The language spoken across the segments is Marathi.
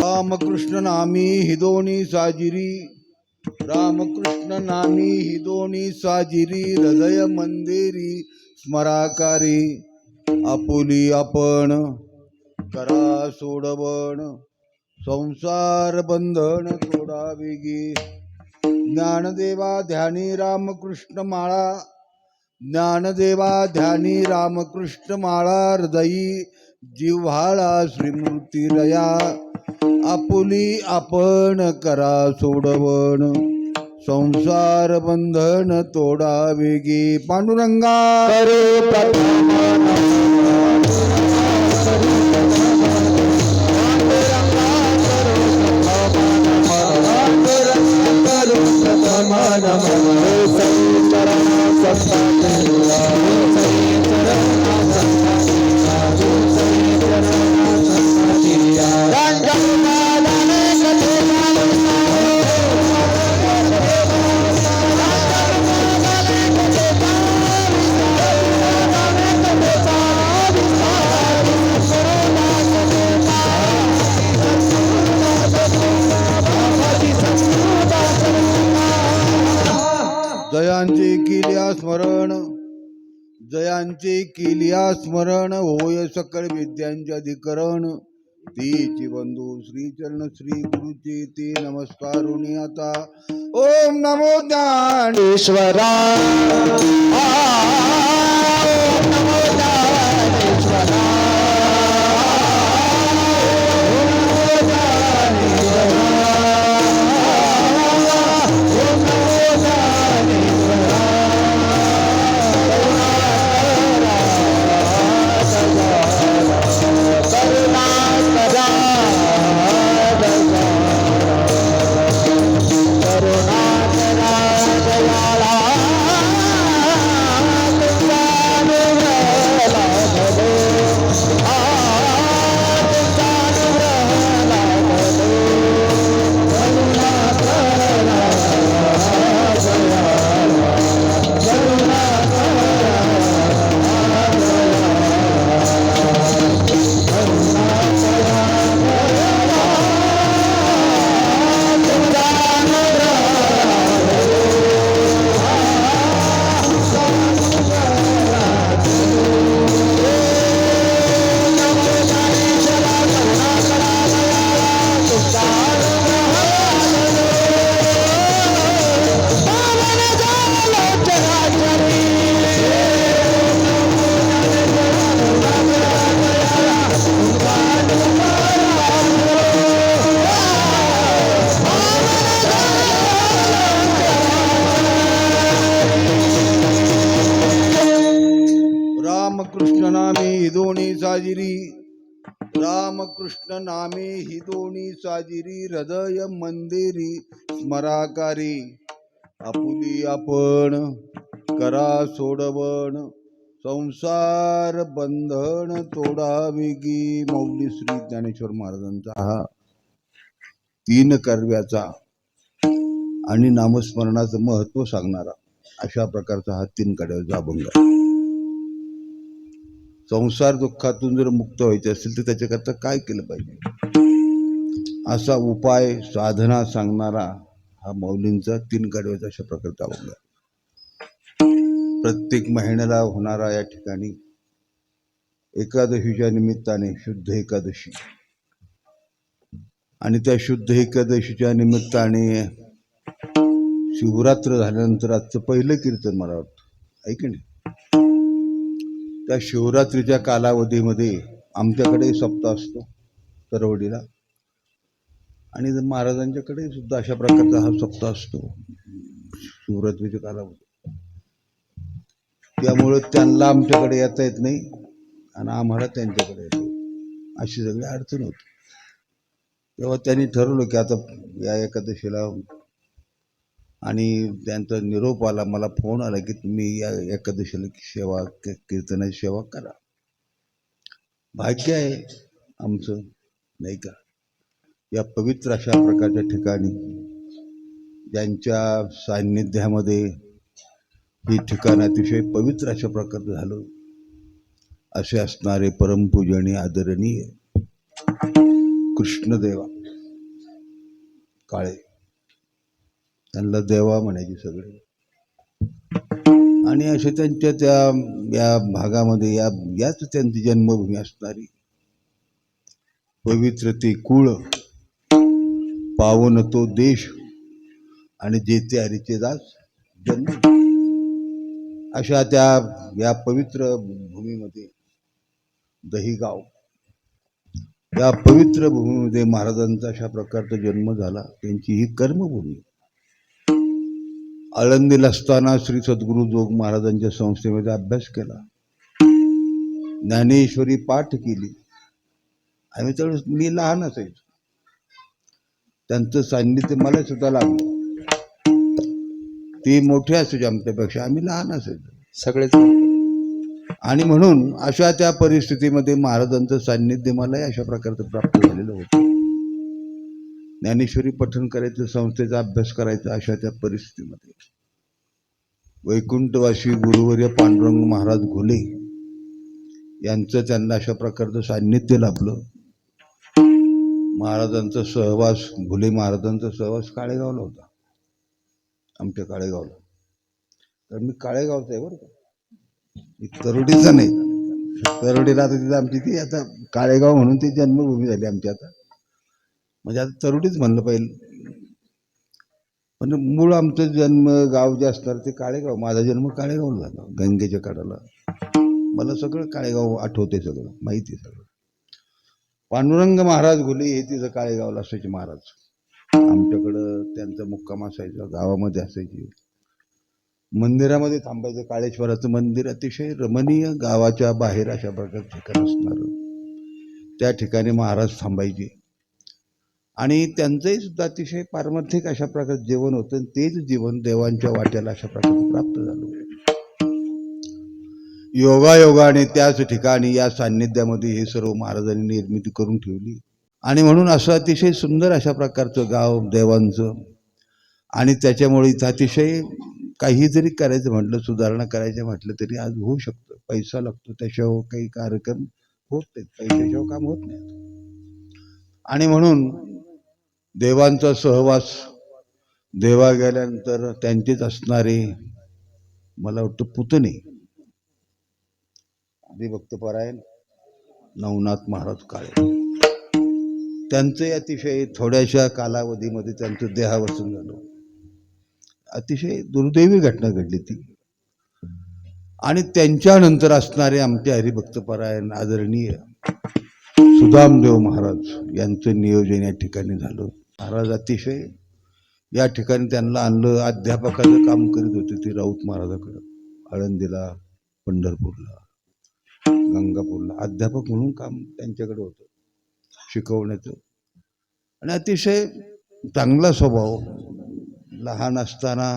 रामकृष्ण नामी हिदोनी साजिरी, रामकृष्ण नामी हिदोनी साजिरी, हृदय मंदिरी स्मराकारी. आपुली आपण करा सोडवण, संसार बंधन तोडा वेगी. ज्ञानदेवा ध्यानी रामकृष्ण माळा, ज्ञानदेवा ध्यानी रामकृष्ण माळा. हृदयी जिव्हाळा श्रीमूर्ती रया, आपुली आपण करा सोडवण, संसार बंधन तोडा वेगी. पांडुरंगा करे प्रथम जयांचे किल्या स्मरण, जयांचे किल्या स्मरण. होय सकळ विद्यांचे अधिकरण, तीची बंधू श्री चरण श्री गुरुचे ते नमस्कारुनी आता. ओम नमो ज्ञानेश्वरा, ओम नमो ज्ञानेश्वरा. रामकृष्ण नामे हिदोनी साजिरी, रामकृष्ण नामे हिदोनी साजिरी. हृदय मंदिरी स्मराकारी, आपुली आपण करा सोडवण, संसार बंधन तोडा वेगी. मौली श्री ज्ञानेश्वर महाराजांचा हा 3 कर्व्याचा आणि नामस्मरणाचं महत्व सांगणारा अशा प्रकारचा हा 3 कडव्याचा अभंग आहे. संसार दुःखातून जर मुक्त व्हायचे असेल तर त्याच्याकरता काय केलं पाहिजे असा उपाय साधना सांगणारा हा मौलींचा 3 कडव्याचा अशा प्रकारचा अभंग आहे. प्रत्येक महिन्याला होणारा या ठिकाणी एकादशीच्या निमित्ताने शुद्ध एकादशी आणि त्या शुद्ध एकादशीच्या निमित्ताने शिवरात्र झाल्यानंतर आजचं पहिलं कीर्तन मला वाटतं ऐक नाही. त्या शिवरात्रीच्या कालावधीमध्ये आमच्याकडे सप्ताह असतो तरवडीला आणि महाराजांच्याकडे सुद्धा अशा प्रकारचा हा सप्ताह असतो शिवरात्रीच्या कालावधी. त्यामुळं त्यांना आमच्याकडे येता येत नाही आणि आम्हाला त्यांच्याकडे येतो, अशी सगळी अडचण होती. तेव्हा त्यांनी ठरवलं की आता या एकादशीला, आणि त्यांचा निरोप आला, मला फोन आला की तुम्ही या एकादशीला सेवा, कीर्तनाची सेवा करा. भाग्य आहे आमचं, नाही का? या पवित्र अशा प्रकारच्या ठिकाणी ज्यांच्या सान्निध्यामध्ये ही ठिकाण अतिशय पवित्र अशा प्रकारचं झालं, असे असणारे परमपूजनीय आदरणीय कृष्णदेवा काळे, त्यांना देवा म्हणायचे सगळे, आणि असे त्यांच्या त्या या भागामध्ये याच त्यांची जन्मभूमी असणारी पवित्र ते कुळ, पावन तो देश, आणि जेथे हरीचे दास जन्म, अशा त्या या पवित्र भूमीमध्ये दहीगाव, या पवित्र भूमीमध्ये महाराजांचा अशा प्रकारचा जन्म झाला. त्यांची ही कर्मभूमी. आळंदीला असताना श्री सद्गुरू जोग महाराजांच्या संस्थेमध्ये अभ्यास केला, ज्ञानेश्वरी पाठ केली. आम्ही त्यावेळेस मी लहान असायचो, त्यांचं सान्निध्य मला सुद्धा लागलं. ते मोठे असायचे आमच्यापेक्षा, आम्ही लहान असायचो सगळेच. आणि म्हणून अशा त्या परिस्थितीमध्ये महाराजांचं सान्निध्य मलाही अशा प्रकारचं प्राप्त झालेलं होतं. ज्ञानेश्वरी पठण करायचं, संस्थेचा अभ्यास करायचा, अशा त्या परिस्थितीमध्ये वैकुंठवासी गुरुवर्य पांडुरंग महाराज घुले यांचं त्यांना अशा प्रकारचं सान्निध्य लाभलं. महाराजांचा सहवास, घुले महाराजांचा सहवास काळेगावला होता, आमच्या काळेगावला. तर मी काळेगावचा आहे बरं का, मी तरोडीचा नाही. तरोडीला आता तिथं आमची ती आता काळेगाव म्हणून ती जन्मभूमी झाली आमची आता, म्हणजे आता तरोडीच म्हणलं पाहिजे. पण मूळ आमचं जन्म गाव जे असणार ते काळेगाव. माझा जन्म काळेगावला झाला, गंगेच्या कडाला. मला सगळं काळेगाव आठवते, सगळं माहिती आहे. सगळं पांडुरंग महाराज घुले हे तिथं काळेगावला असायचे महाराज. आमच्याकडं त्यांचा मुक्काम असायचा, गावामध्ये असायची. मंदिरामध्ये थांबायचं, काळेश्वराचं मंदिर अतिशय रमणीय, गावाच्या बाहेर अशा प्रकारचं ठिकाण असणार, त्या ठिकाणी महाराज थांबायचे. आणि त्यांचंही सुद्धा अतिशय पारमार्थिक अशा प्रकारचं जेवण होतं. तेच जीवन देवांच्या वाट्याला अशा प्रकारचं प्राप्त झालं. योगायोगाने त्याच ठिकाणी या सान्निध्यामध्ये हे सर्व महाराजांनी निर्मिती करून ठेवली. आणि म्हणून असं अतिशय सुंदर अशा प्रकारचं गाव देवांचं. आणि त्याच्यामुळे इथं अतिशय काही जरी करायचं म्हटलं, सुधारणा करायचं म्हटलं तरी आज होऊ शकतं. पैसा लागतो, त्याशिवाय काही कार्यक्रम होत नाहीत, पैशाशिवाय काम होत नाही. आणि म्हणून देवांचा सहवास, देवा गेल्यानंतर त्यांचेच असणारे मला वाटतं पुतणे हरिभक्तपरायण नवनाथ महाराज काळे, त्यांचे अतिशय थोड्याशा कालावधीमध्ये त्यांचं देहावसन झालं. अतिशय दुर्दैवी घटना घडली ती. आणि त्यांच्यानंतर असणारे आमचे हरिभक्तपरायण आदरणीय सुदामदेव महाराज यांचं नियोजन या ठिकाणी झालं. महाराज अतिशय या ठिकाणी त्यांना आणलं. अध्यापकाचं काम करीत होते ते राऊत महाराजाकडं, आळंदीला, पंढरपूरला, गंगापूरला अध्यापक म्हणून काम त्यांच्याकडे होतं, शिकवण्याचं. आणि अतिशय चांगला स्वभाव. लहान असताना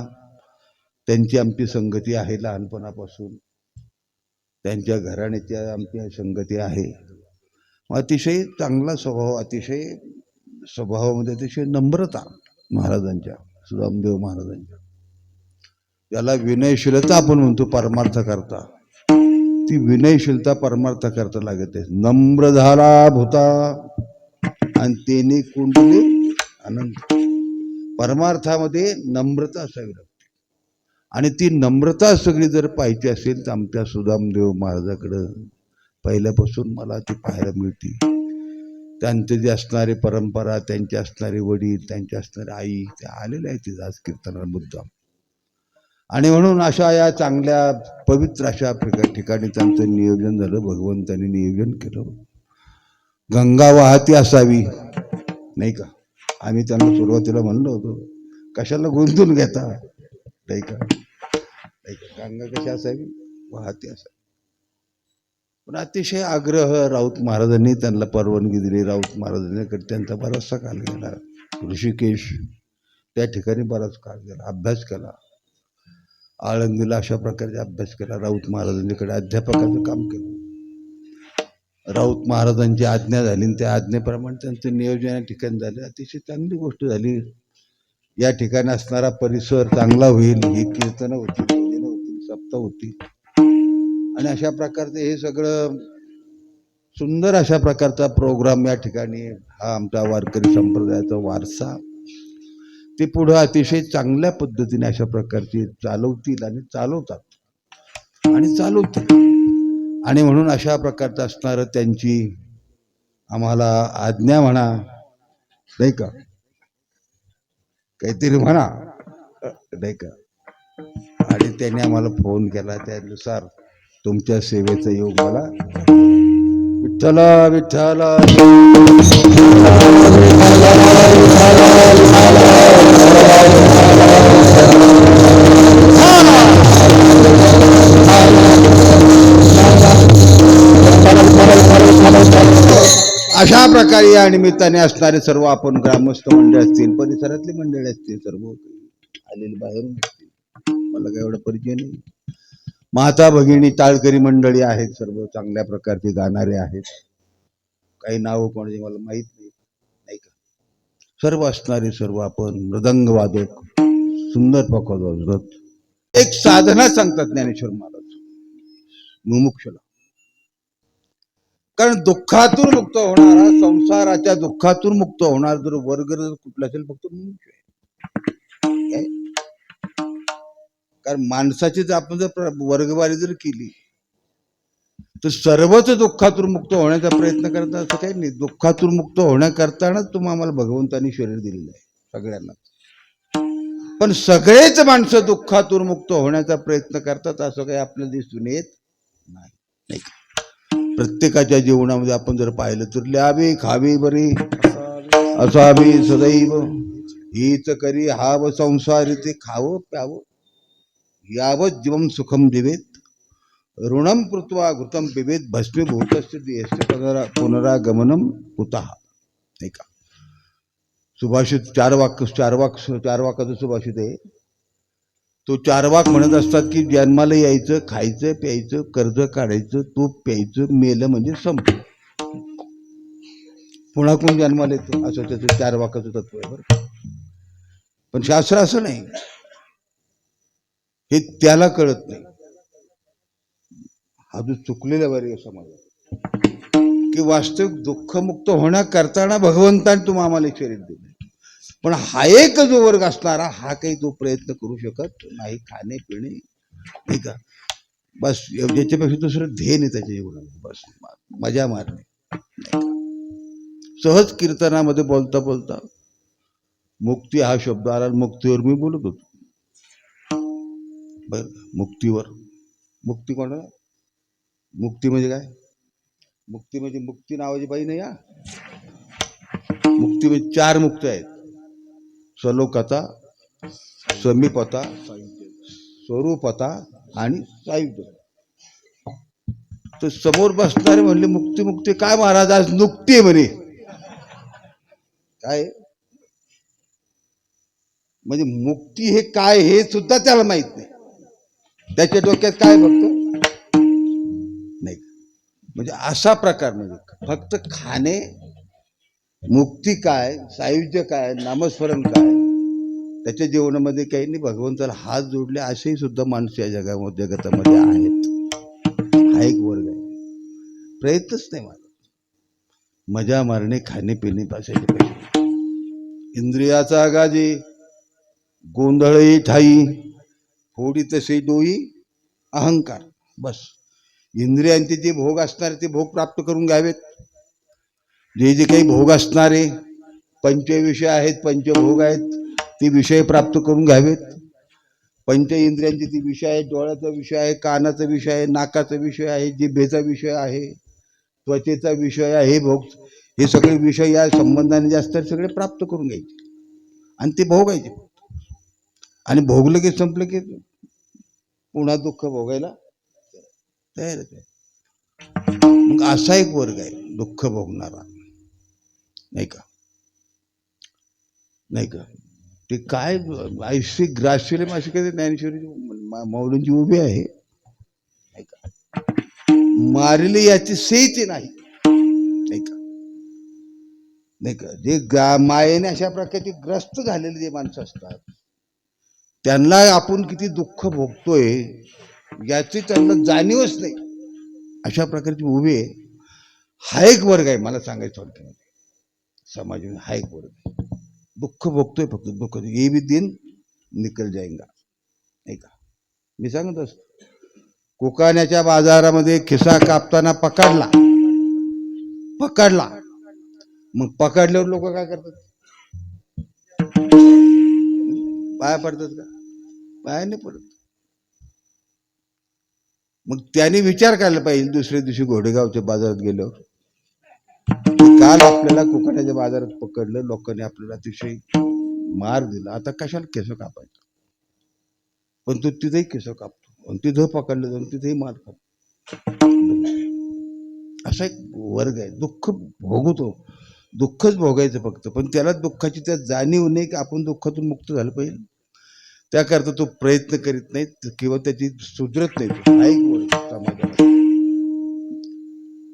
त्यांची आमची संगती आहे, लहानपणापासून त्यांच्या घराण्याची आमची संगती आहे. अतिशय चांगला स्वभाव, अतिशय स्वभावामध्ये अतिशय नम्रता महाराजांच्या, सुदामदेव महाराजांच्या. याला विनयशीलता आपण म्हणतो परमार्थ करता. ती विनयशीलता परमार्थ करता लागत आहे. नम्र झाला भूता आणि तेने कुंडली आनंद. परमार्थामध्ये नम्रता असावी लागते. आणि ती नम्रता सगळी जर पाहिजे असेल तर आमच्या सुदामदेव महाराजाकडं पहिल्यापासून मला ती पाहायला मिळते. त्यांचे जे असणारे परंपरा, त्यांचे असणारे वडील, त्यांचे असणारे आई, ते आलेले आहेत तिथं आज कीर्तनाला मुद्दाम. आणि म्हणून अशा या चांगल्या पवित्र अशा ठिकाणी त्यांचं नियोजन झालं, भगवंतांनी नियोजन केलं. गंगा वाहती असावी, नाही का? आम्ही त्यांना सुरुवातीला म्हणलो होतो, कशाला गुंतून घेता, नाही का? गंगा कशी असावी वाहते असं. पण अतिशय आग्रह राऊत महाराजांनी त्यांना परवानगी दिली. राऊत महाराजांनी त्यांचा बराचसा काळ गेला. ऋषिकेश त्या ठिकाणी बराच काळ गेला, अभ्यास केला. आळंदीला अशा प्रकारचे अभ्यास केला. राऊत महाराजांच्याकडे अध्यापकाचं काम केलं. राऊत महाराजांची आज्ञा झाली आणि त्या आज्ञेप्रमाणे त्यांचं नियोजन या ठिकाणी झालं. अतिशय चांगली गोष्ट झाली. या ठिकाणी असणारा परिसर चांगला होईल. ही कीर्तनं होती, भजनं होती, सप्ताह होती आणि अशा प्रकारचं हे सगळं सुंदर अशा प्रकारचा प्रोग्राम या ठिकाणी हा आमचा वारकरी संप्रदायाचा वारसा ते पुढं अतिशय चांगल्या पद्धतीने अशा प्रकारचे चालवतील आणि चालवतात आणि चालवतील. आणि म्हणून अशा प्रकारचं असणारं त्यांची आम्हाला आज्ञा म्हणा, नाही का, काहीतरी म्हणा, नाही का. आणि त्यांनी आम्हाला फोन केला. त्यानुसार तुमच्या सेवेचा योग मला. विठ्ठला विठ्ठला अशा प्रकारे या निमित्ताने असणारे सर्व आपण ग्रामस्थ मंडळ असतील, परिसरातली मंडळी असतील, सर्व आलेली बाहेरून असतील, मला काय एवढा परिचय नाही. माता भगिनी टाळकरी मंडळी आहेत, सर्व चांगल्या प्रकारचे गाणारे आहेत. काही नावं कोणाची मला माहित नाही, नाही का. सर्व असणारे सर्व आपण मृदंग वादक, सुंदर पकड वाजवत. एक साधना सांगतात ज्ञानेश्वर महाराज मुमुक्षला. कारण दुःखातून मुक्त होणारा, संसाराच्या दुःखातून मुक्त होणार जर वर्ग कुठला असेल, फक्त मुमुक्ष आहे. कारण माणसाची जर आपण जर वर्गवारी जर केली तर सर्वच दुःखातून मुक्त होण्याचा प्रयत्न करता असं काही नाही. दुःखातून मुक्त होण्याकरतानाच आम्हाला भगवंतानी शरीर दिलेलं आहे सगळ्यांना. पण सगळेच माणसं दुःखातून मुक्त होण्याचा प्रयत्न करतात असं काही आपल्याला दिसून येत नाही, नाही का. प्रत्येकाच्या जीवनामध्ये आपण जर पाहिलं तर ल्यावी खावी बरी असावी सदैव हीच करी हाव संसारी ते खावं प्यावं यावत जीवम सुखम दिवेत ऋणम कृत्वा घृतम पिबेत भस्मीभूतस्य देहस्य पुनरागमनम कुतः, नाही का. सुभाषित चार वाकाचं सुभाषित आहे. तो चार वाक म्हणत असतात की जन्माला यायचं, खायचं प्यायचं, कर्ज काढायचं, तूप प्यायचं, मेलं म्हणजे संपलं, पुन्हा कोण जन्माला येतं, असं त्याचं चार वाकाचं तत्व आहे बरं. पण शास्त्र असं नाही, हे त्याला कळत नाही. हा जो चुकलेला वर्ग समाज की वास्तविक दुःखमुक्त होण्याकरताना भगवंताने तुम्ही आम्हाला शरीर दिले. पण हा एक जो वर्ग असणारा हा काही तो प्रयत्न करू शकत नाही. खाणे पिणे, नाही का, बस याच्यापेक्षा दुसरं ध्येय नाही त्याच्या जीवनात. बस मजा मारणे. सहज कीर्तनामध्ये बोलता बोलता मुक्ती हा शब्द आला. मुक्तीवर मी बोलत होतो. बर, मुक्तीवर. मुक्ती कोणाला? मुक्ती म्हणजे काय? मुक्ती म्हणजे मुक्ती नावाची बाई नाही. मुक्ती म्हणजे चार मुक्त आहेत: सलोकता, समीपता, स्वरूपता आणि सायुज्य. तर समोर बसणारे म्हणले मुक्ती मुक्ती काय महाराज, आज नुकती म्हणे. काय म्हणजे मुक्ती हे काय हे सुद्धा त्याला माहित नाही. त्याच्या डोक्यात काय फक्त नाही. म्हणजे असा प्रकार, म्हणजे फक्त खाणे, मुक्ती काय, सायुज्य काय, नामस्मरण काय, त्याच्या जीवनामध्ये काही नाही. भगवंताला हात जोडले असेही सुद्धा माणसं या जगतामध्ये आहेत. हा एक वर्ग आहे. प्रयत्नच नाही मला. मजा मारणे, खाणे पिणे, बसायचे पैसे, इंद्रियाचा गाजी, गोंधळी ठाई, फोडी तसे डोई, अहंकार. बस इंद्रियांचे जे भोग असणारे ते भोग प्राप्त करून घ्यावेत. जे जे काही भोग असणारे पंचविषय आहेत, पंचभोग आहेत, ते विषय प्राप्त करून घ्यावेत. पंच इंद्रियांचे ते विषय आहेत. डोळ्याचा विषय आहे, कानाचा विषय आहे, नाकाचा विषय आहे, जिभेचा विषय आहे, त्वचेचा विषय आहे. भोग हे सगळे विषय या संबंधाने जे असतात सगळे प्राप्त करून घ्यायचे आणि ते भोगायचे. आणि भोगलं की संपलं की पुन्हा दुःख भोगायला. तयारच आहे. मग असा एक वर्ग आहे दुःख भोगणारा, नाही का, नाही का. ते काय ऐशी ग्रासले अशी काही ज्ञानेश्वरी मौलींची उभी आहे, नाही का. मारिले याची सेती नाही, नाही का, नाही का. जे मायेने अशा प्रकारचे ग्रस्त झालेले जे माणसं असतात त्यांना आपण किती दुःख भोगतोय याची त्यांना जाणीवच नाही, अशा प्रकारची उभी आहे. हा एक वर्ग आहे मला सांगायचं थोडक्यामध्ये समाजामध्ये. हा एक वर्ग आहे दुःख भोगतोय, फक्त दुःख. ये भी दिन निकल जाएगा, नाही का. मी सांगत असतो, कोकाण्याच्या बाजारामध्ये खिसा कापताना पकडला, मग पकडल्यावर लोक काय करतात, पाया पडतात का? पाया नाही पडत. मग त्याने विचार करायला पाहिजे दुसऱ्या दिवशी घोडेगावच्या बाजारात गेल्यावर, काल आपल्याला कोकणाच्या बाजारात पकडलं, लोकांनी आपल्याला अतिशय मार दिला, आता कशाला केस कापायचं. पण तो तिथेही केस कापतो आणि तिथं पकडलं जाऊन तिथेही मार खातो. असा एक वर्ग आहे दुःख भोगतो, दुःखच भोगायचं फक्त. पण त्याला दुःखाची त्या जाणीव नाही की आपण दुःखातून मुक्त झालं पाहिजे, त्याकरता तो प्रयत्न करीत नाही किंवा त्याची सुधरत नाही. हा एक वर्ग समाजाला.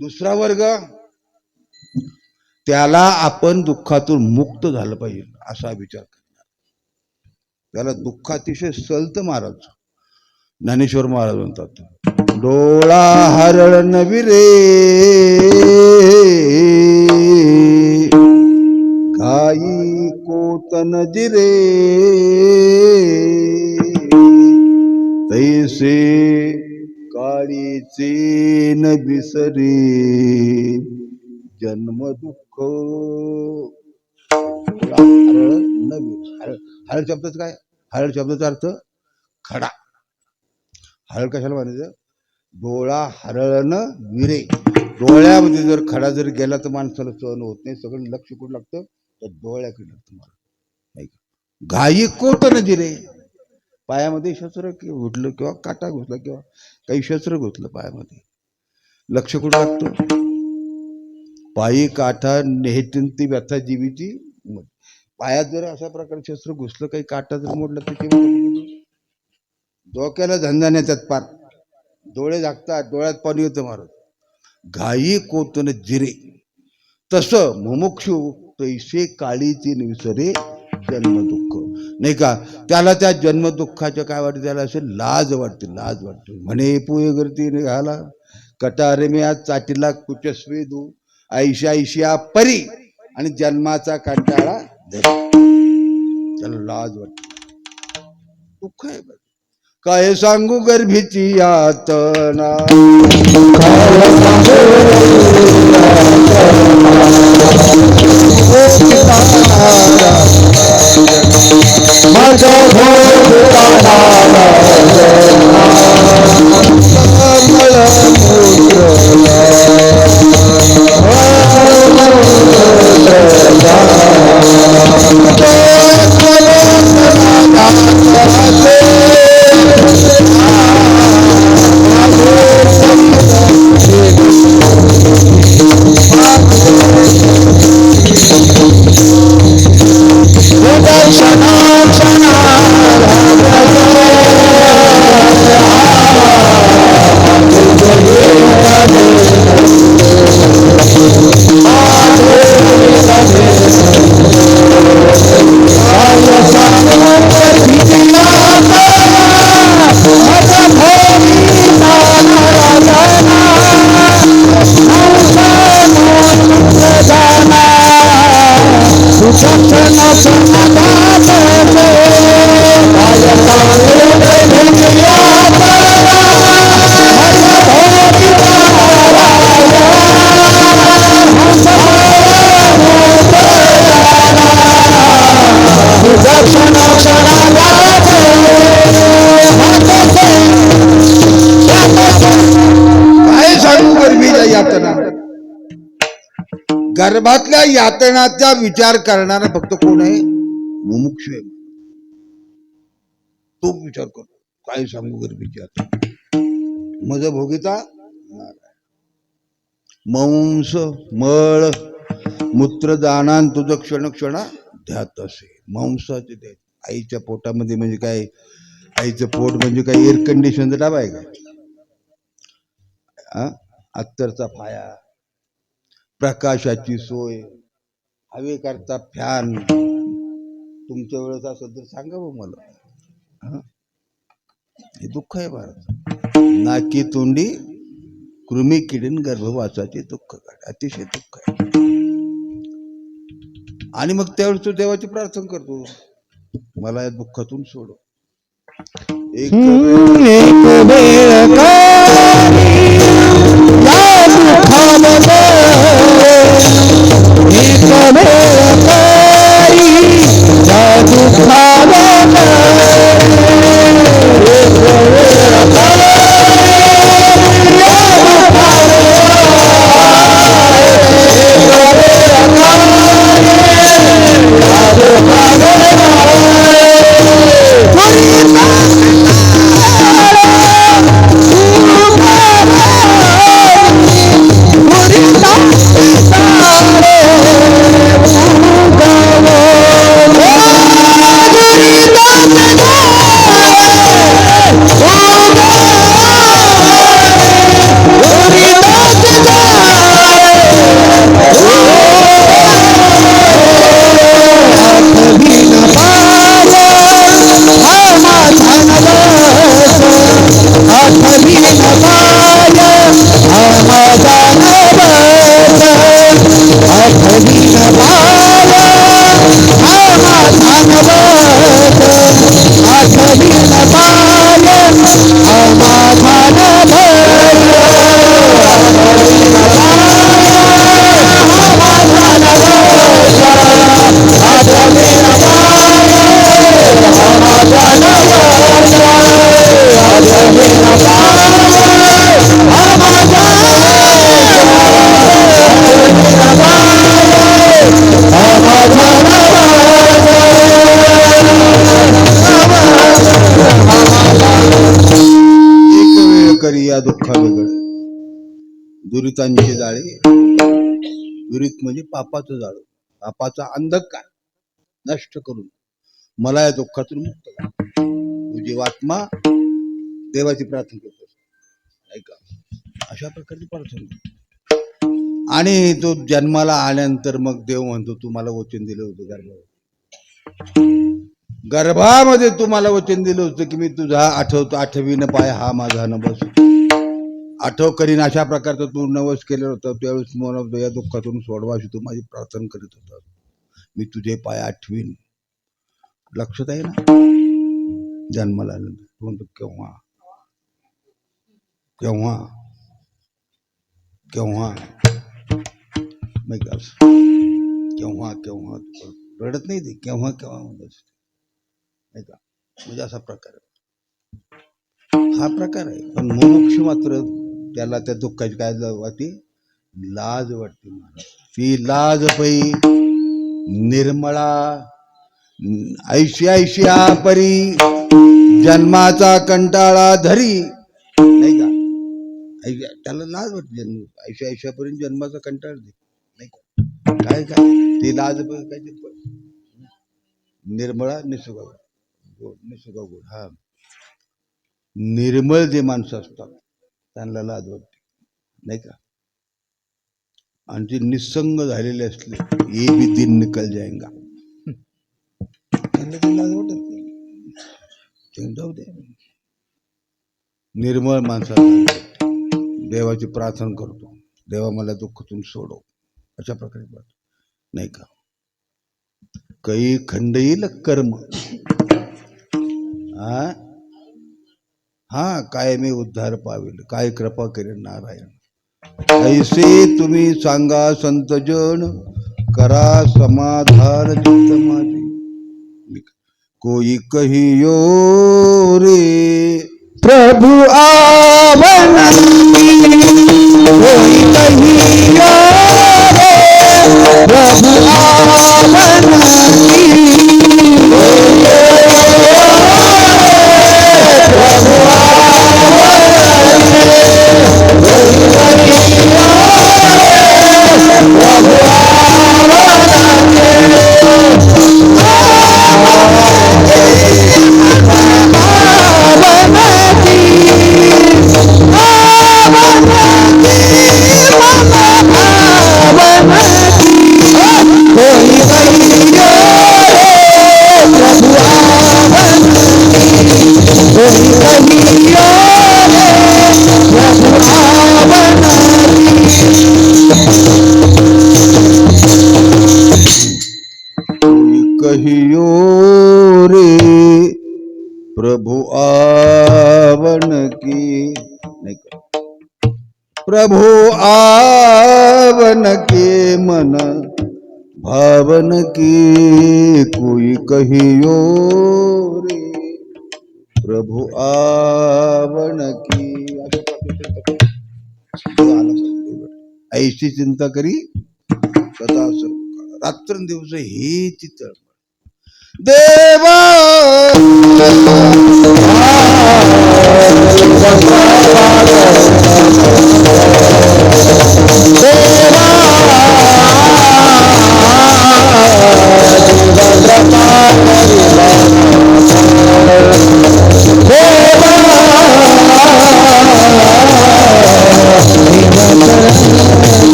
दुसरा वर्ग, त्याला आपण दुःखातून मुक्त झालं पाहिजे असा विचार करणार, त्याला दुःख अतिशय सलत महाराज ज्ञानेश्वर महाराज म्हणतात, डोळा हरळ नविरे गाई कोतन जिरे तैसे काळीचे न बिसरे जन्म दुःख. हरळ शब्दाचं काय, हरळ शब्दाचा अर्थ खडा. हरळ कशाला म्हणायचं, डोळा हरळन विरे. डोळ्यामध्ये जर खडा जर गेला तर माणसाला सहन होत नाही, सगळं लक्ष कुठं लागतं तर डोळ्याकडे लागतं मला, नाही का. घाई कोट न जिरे, पायामध्ये शस्त्र घुटलं किंवा काटा घुसला किंवा काही शस्त्र घुसलं पायामध्ये, लक्ष कुठं लागतं, पायी काठा नेहतीन ती व्यथा जीवीची. पायात जर अशा प्रकारे शस्त्र घुसलं, काही काटा जर मोडला त्याची डोक्याला झंझान येतात, पार डोळे झाकतात, डोळ्यात पाणी येतं महाराज. घाई कोतन जिरे, तसं मुमुक्षु तैसे काळीची निविसरे जन्मदुःख, नाही का. त्याला त्या जन्मदुःखाच्या काय वाटतं, त्याला असे लाज वाटते, लाज वाटते. म्हणे पोहे गर्दी निघाला कटारे मी आज चाटीला कुचस्वे दू ऐशा ऐशिया परी, आणि जन्माचा कंटाळा त्याला लाज वाटते, दुःख आहे. काय सांगू गर्भीची यातना, गर्भातल्या यातनाचा विचार करणारा फक्त कोण आहे, मुमुक्षु आहे. तो विचार करतो, काय सांगू गर्भीची यातना. मज भोगिता मंस मळ मूत्र दानान तुझं क्षण क्षण ध्यात असे. मांसाचे ते आईच्या पोटामध्ये म्हणजे काय, आईचं पोट म्हणजे काय एअर कंडिशनचा डबा आहे का? अत्तरचा फाया, प्रकाशाची सोय, हवेकरता फॅन. तुमच्या वेळेस असेल तर सांगा बा मला. हे दुःख आहे भारत. नाकी तोंडी कृमी किडीन गर्भवासाचे दुःख काढ, अतिशय दुःख आहे. आणि मग त्यावेळेस तू देवाची प्रार्थना करतो, मला या दुःखातून सोड. एक वेळ करी या दुःखा वेगळे दुरितांची जाळे. दुरित म्हणजे पापाचं जाळ, पापाचा अंधकार नष्ट करून मला या दुःखातून मुक्त कर. तुझी आत्मा देवाची प्रार्थना करतो, ऐका अशा प्रकारची प्रार्थना. आणि तो जन्माला आल्यानंतर मग देव म्हणतो तू मला वचन दिलं होतं गर्भामध्ये तुम्हाला वचन दिलं होतं की मी तुझा आठवीनं पाय हा माझा नवस आठव करीन. अशा प्रकारचं तू नवस केलं होतं. त्यावेळेस मला या दुःखातून सोडवा अशी तू माझी प्रार्थना करीत होता. मी तुझे पाय आठवीन. लक्षात आहे ना? जन्माला आल्यानंतर म्हणतो केव्हा केव्हा केव्हा केव्हा केव्हा रडत नाही ते, केव्हा केव्हा म्हणत नाही का. म्हणजे असा प्रकार हा प्रकार आहे. पण मोक्ष मात्र त्याला त्या दुःखाची काय वाटते, लाज वाटते. ती लाज पै निर्मळा ऐशी ऐशिया परी जन्माचा कंटाळा धरी, नाही का. त्याला लाज वाटते. ऐशी ऐशिया परी जन्माचा कंटाळा दे, नाही का. काय काय ती लाज काय निर्मळा निसुगा गोड. हा निर्मळ जे माणसं असतात त्यांना लाज वाटते, नाही का. आणि जे निसंग झालेले असले ये भी दिन निकल जाएगा त्यांना ते लाज वाटत नाही. जाऊ दे. निर्मळ माणसाला देवाची प्रार्थना करतो, देवा मला दुःखातून सोडव, अशा प्रकारे नाही का. काही खंड येईल कर्म हा काय मी उद्धार पावेल, काय कृपा करेल नारायण. ऐसे तुम्ही सांगा संत जन, करा समाधान चित्त माझे. कोई कहियो रे प्रभु आवना, कोई कहियो रे प्रभु आवना. प्रभु प्रभु आवन के मन भावन की कोई कहियो रे, प्रभु आवन की. ऐशी चिंता करी सदा सर्व रात्रंदिवस हे चित्र देवा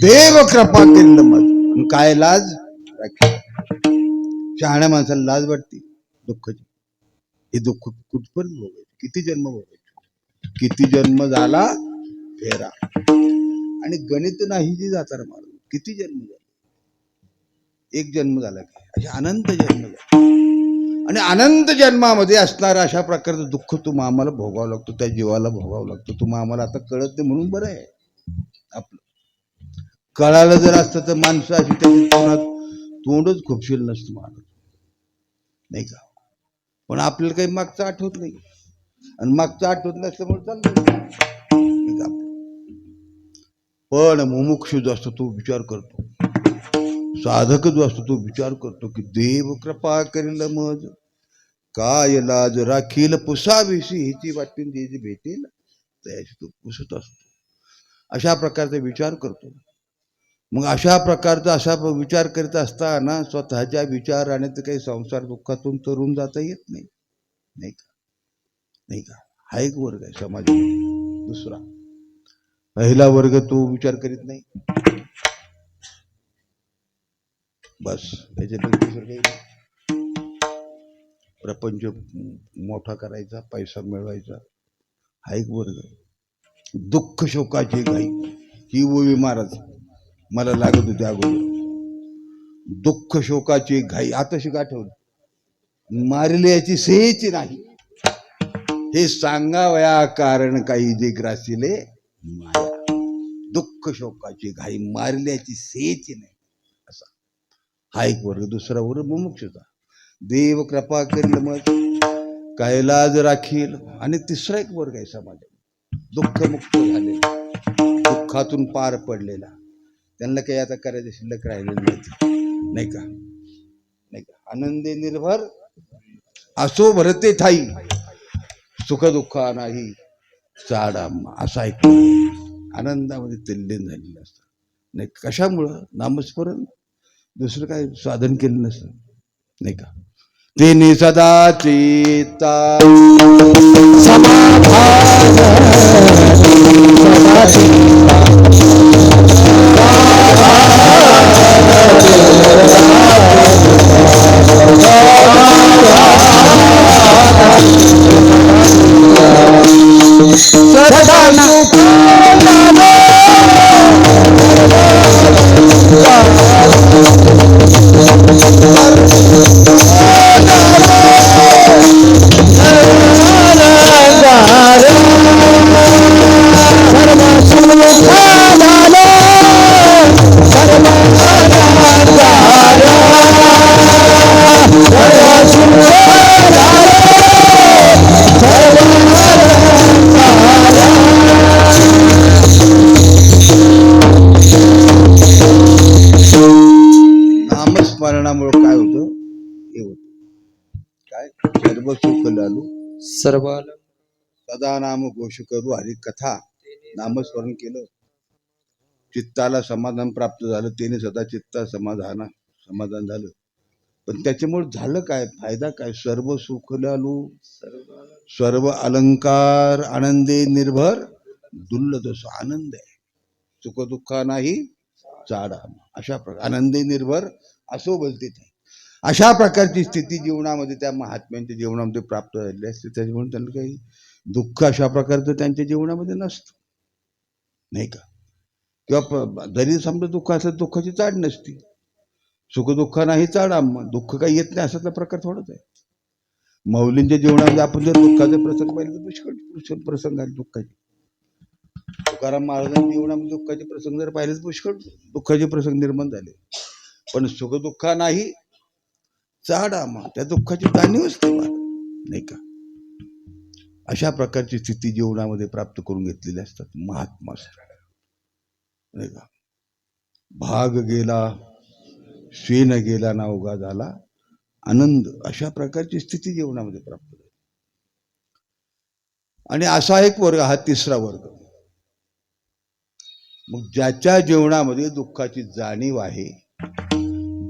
देव कृपा केलं मग काय लाज शहाण्या माणसाला लाज वाटते दुःखाची. हे दुःख कुठपर्यंत भोगायचं, किती जन्म भोगायचे, किती जन्म झाला फेरा. आणि गणित नाही जी जाताना मारून किती जन्म झाले, एक जन्म झाला की असे अनंत जन्म झाले. आणि अनंत जन्मामध्ये असणारं अशा प्रकारचं दुःख तुम्हा आम्हाला भोगावं लागतो, त्या जीवाला भोगावं लागतो. तुम्हा आम्हाला आता कळत नाही म्हणून बरं आहे. आपलं कळालं जर असतं तर माणसं अशी त्याच्या तोंडच खुपशील नसतं माणूस, नाही का. पण आपल्याला काही मागचं आठवत नाही, आणि मागचं आठवत नसल्यामुळे चाललं. पण मुमुक्षु जो असतो तो विचार करतो, साधक जो असतो तो विचार करतो की देव कृपा करेल मज काय लाज राखील पुसाविषयी हिची वाटून जे जे भेटेल त्याशी तो पुसत असतो. अशा प्रकारचा विचार करतो. मग अशा प्रकारचा असा विचार करीत असताना स्वतःच्या विचाराने तर काही संसार दुःखातून तरुण जाता येत नाही, नाही का, नाही का. हा एक वर्ग आहे समाजामध्ये. दुसरा पहिला वर्ग तो विचार करीत नाही, बस त्याच्यात दुसरं काही नाही. प्रपंच मोठा करायचा, पैसा मिळवायचा, हा एक वर्ग. दुःख शोकाची घाई ही ओवी महाराज मला लागत होती अगोदर. दुःख शोकाची घाई आता शिक आठवलं, मारले याची सेची नाही, हे सांगावया कारण काही जे ग्रासिले माया. दुःख शोकाची घाई मारल्याची सेची नाही, असा हा एक वर्ग. दुसरा वर्ग मुमुक्षुचा, देव कृपा करील मग काय लाज राखील. आणि तिसरा एक वर्ग आहे समाजात, दुःखमुक्त झालेला, दुःखातून पार पडलेला. त्यांना काही आता करायचं शिल्लक राहिलेलं नाही, नाही का, नाही का. आनंदे निर्भर असो भरते ठाई, सुख दुःख नाही चाडा, असा एक आनंदामध्ये तल्लीन झालेलं असतं. नाही कशामुळं, नामस्मरण, दुसरं काय साधन केलं नसतं, नाही का. तिने सदा चित्ता सर्व सुख लालू सर्वाल सदा नाम घोष करू हरी कथा नामस्मरण केलं चित्ताला समाधान प्राप्त झालं त्याने सदा चित्ता समाधान झालं. पण त्याच्यामुळे झालं काय फायदा काय सर्व सुख लालू सर्व अलंकार आनंदे निर्भर दुर्लभ आनंद आहे सुख दुःखा नाही चाडा अशा प्रकार आनंदी निर्भर असो बोलते ते अशा प्रकारची स्थिती जीवनामध्ये त्या महात्म्यांच्या जीवनामध्ये प्राप्त झालेली असते त्याच्यामुळे त्यांना काही दुःख अशा प्रकारचं त्यांच्या जीवनामध्ये नसतं नाही का किंवा जरी समजा दुःख असलं दुःखाची चाड नसती सुख दुःख नाही चाड दुःख काही येत नाही असाचा प्रकार थोडाच आहे. माऊलींच्या जीवनामध्ये आपण जर दुःखाचे प्रसंग पाहिले तर पुष्कळ प्रसंग आहेत दुःखाचे. तुकाराम महाराजांच्या जीवनामध्ये दुःखाचे प्रसंग जर पाहिले तर पुष्कळ दुःखाचे प्रसंग निर्माण झाले पण सुख दुःख नाही चाड त्या दुःखाची जाणीवच नाही का अशा प्रकारची स्थिती जीवनामध्ये प्राप्त करून घेतलेली असतात महात्मा नाही का. भाग गेला शेण गेला ना उगा झाला आनंद अशा प्रकारची स्थिती जीवनामध्ये प्राप्त झाली. आणि असा एक वर्ग हा तिसरा वर्ग मग ज्याच्या जीवनामध्ये दुःखाची जाणीव आहे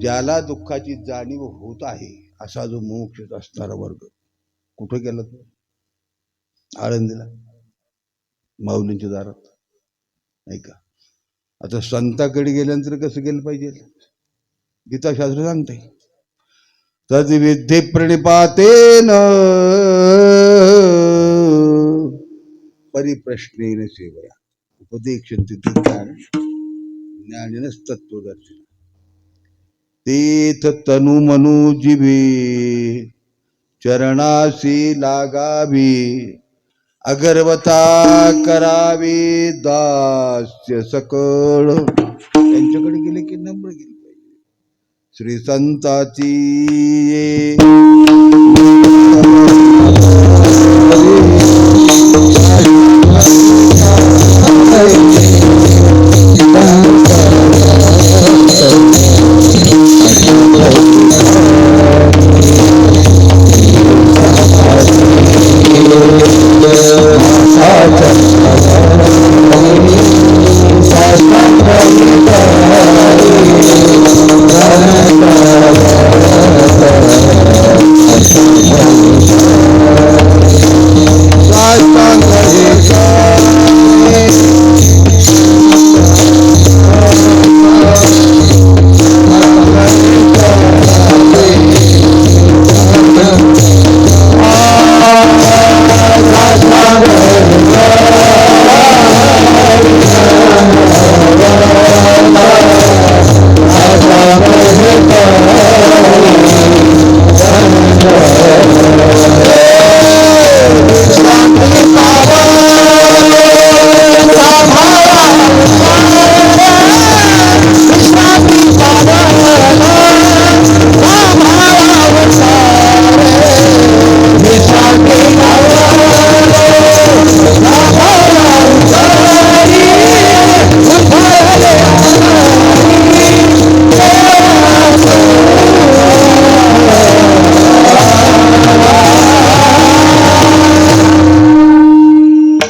ज्याला दुःखाची जाणीव होत आहे असा जो मोक्ष असणारा वर्ग कुठे गेला तो आळंदीला माऊलींच्या दारात नाही का. आता संताकडे गेल्यानंतर कसं गेलं पाहिजे गीताशास्त्र सांगते तद्विधी प्रणिपातेन परिप्रश्नेन सेवया उपदेक्षन्ति ज्ञानिनस्तत्त्वदर्शिनः तेथ तनु मनु जिवे चरणासी लागावी अगरवता करावी दास्य सकळ त्यांच्याकडे गेले की नम्र गेले पाहिजे. श्री संताची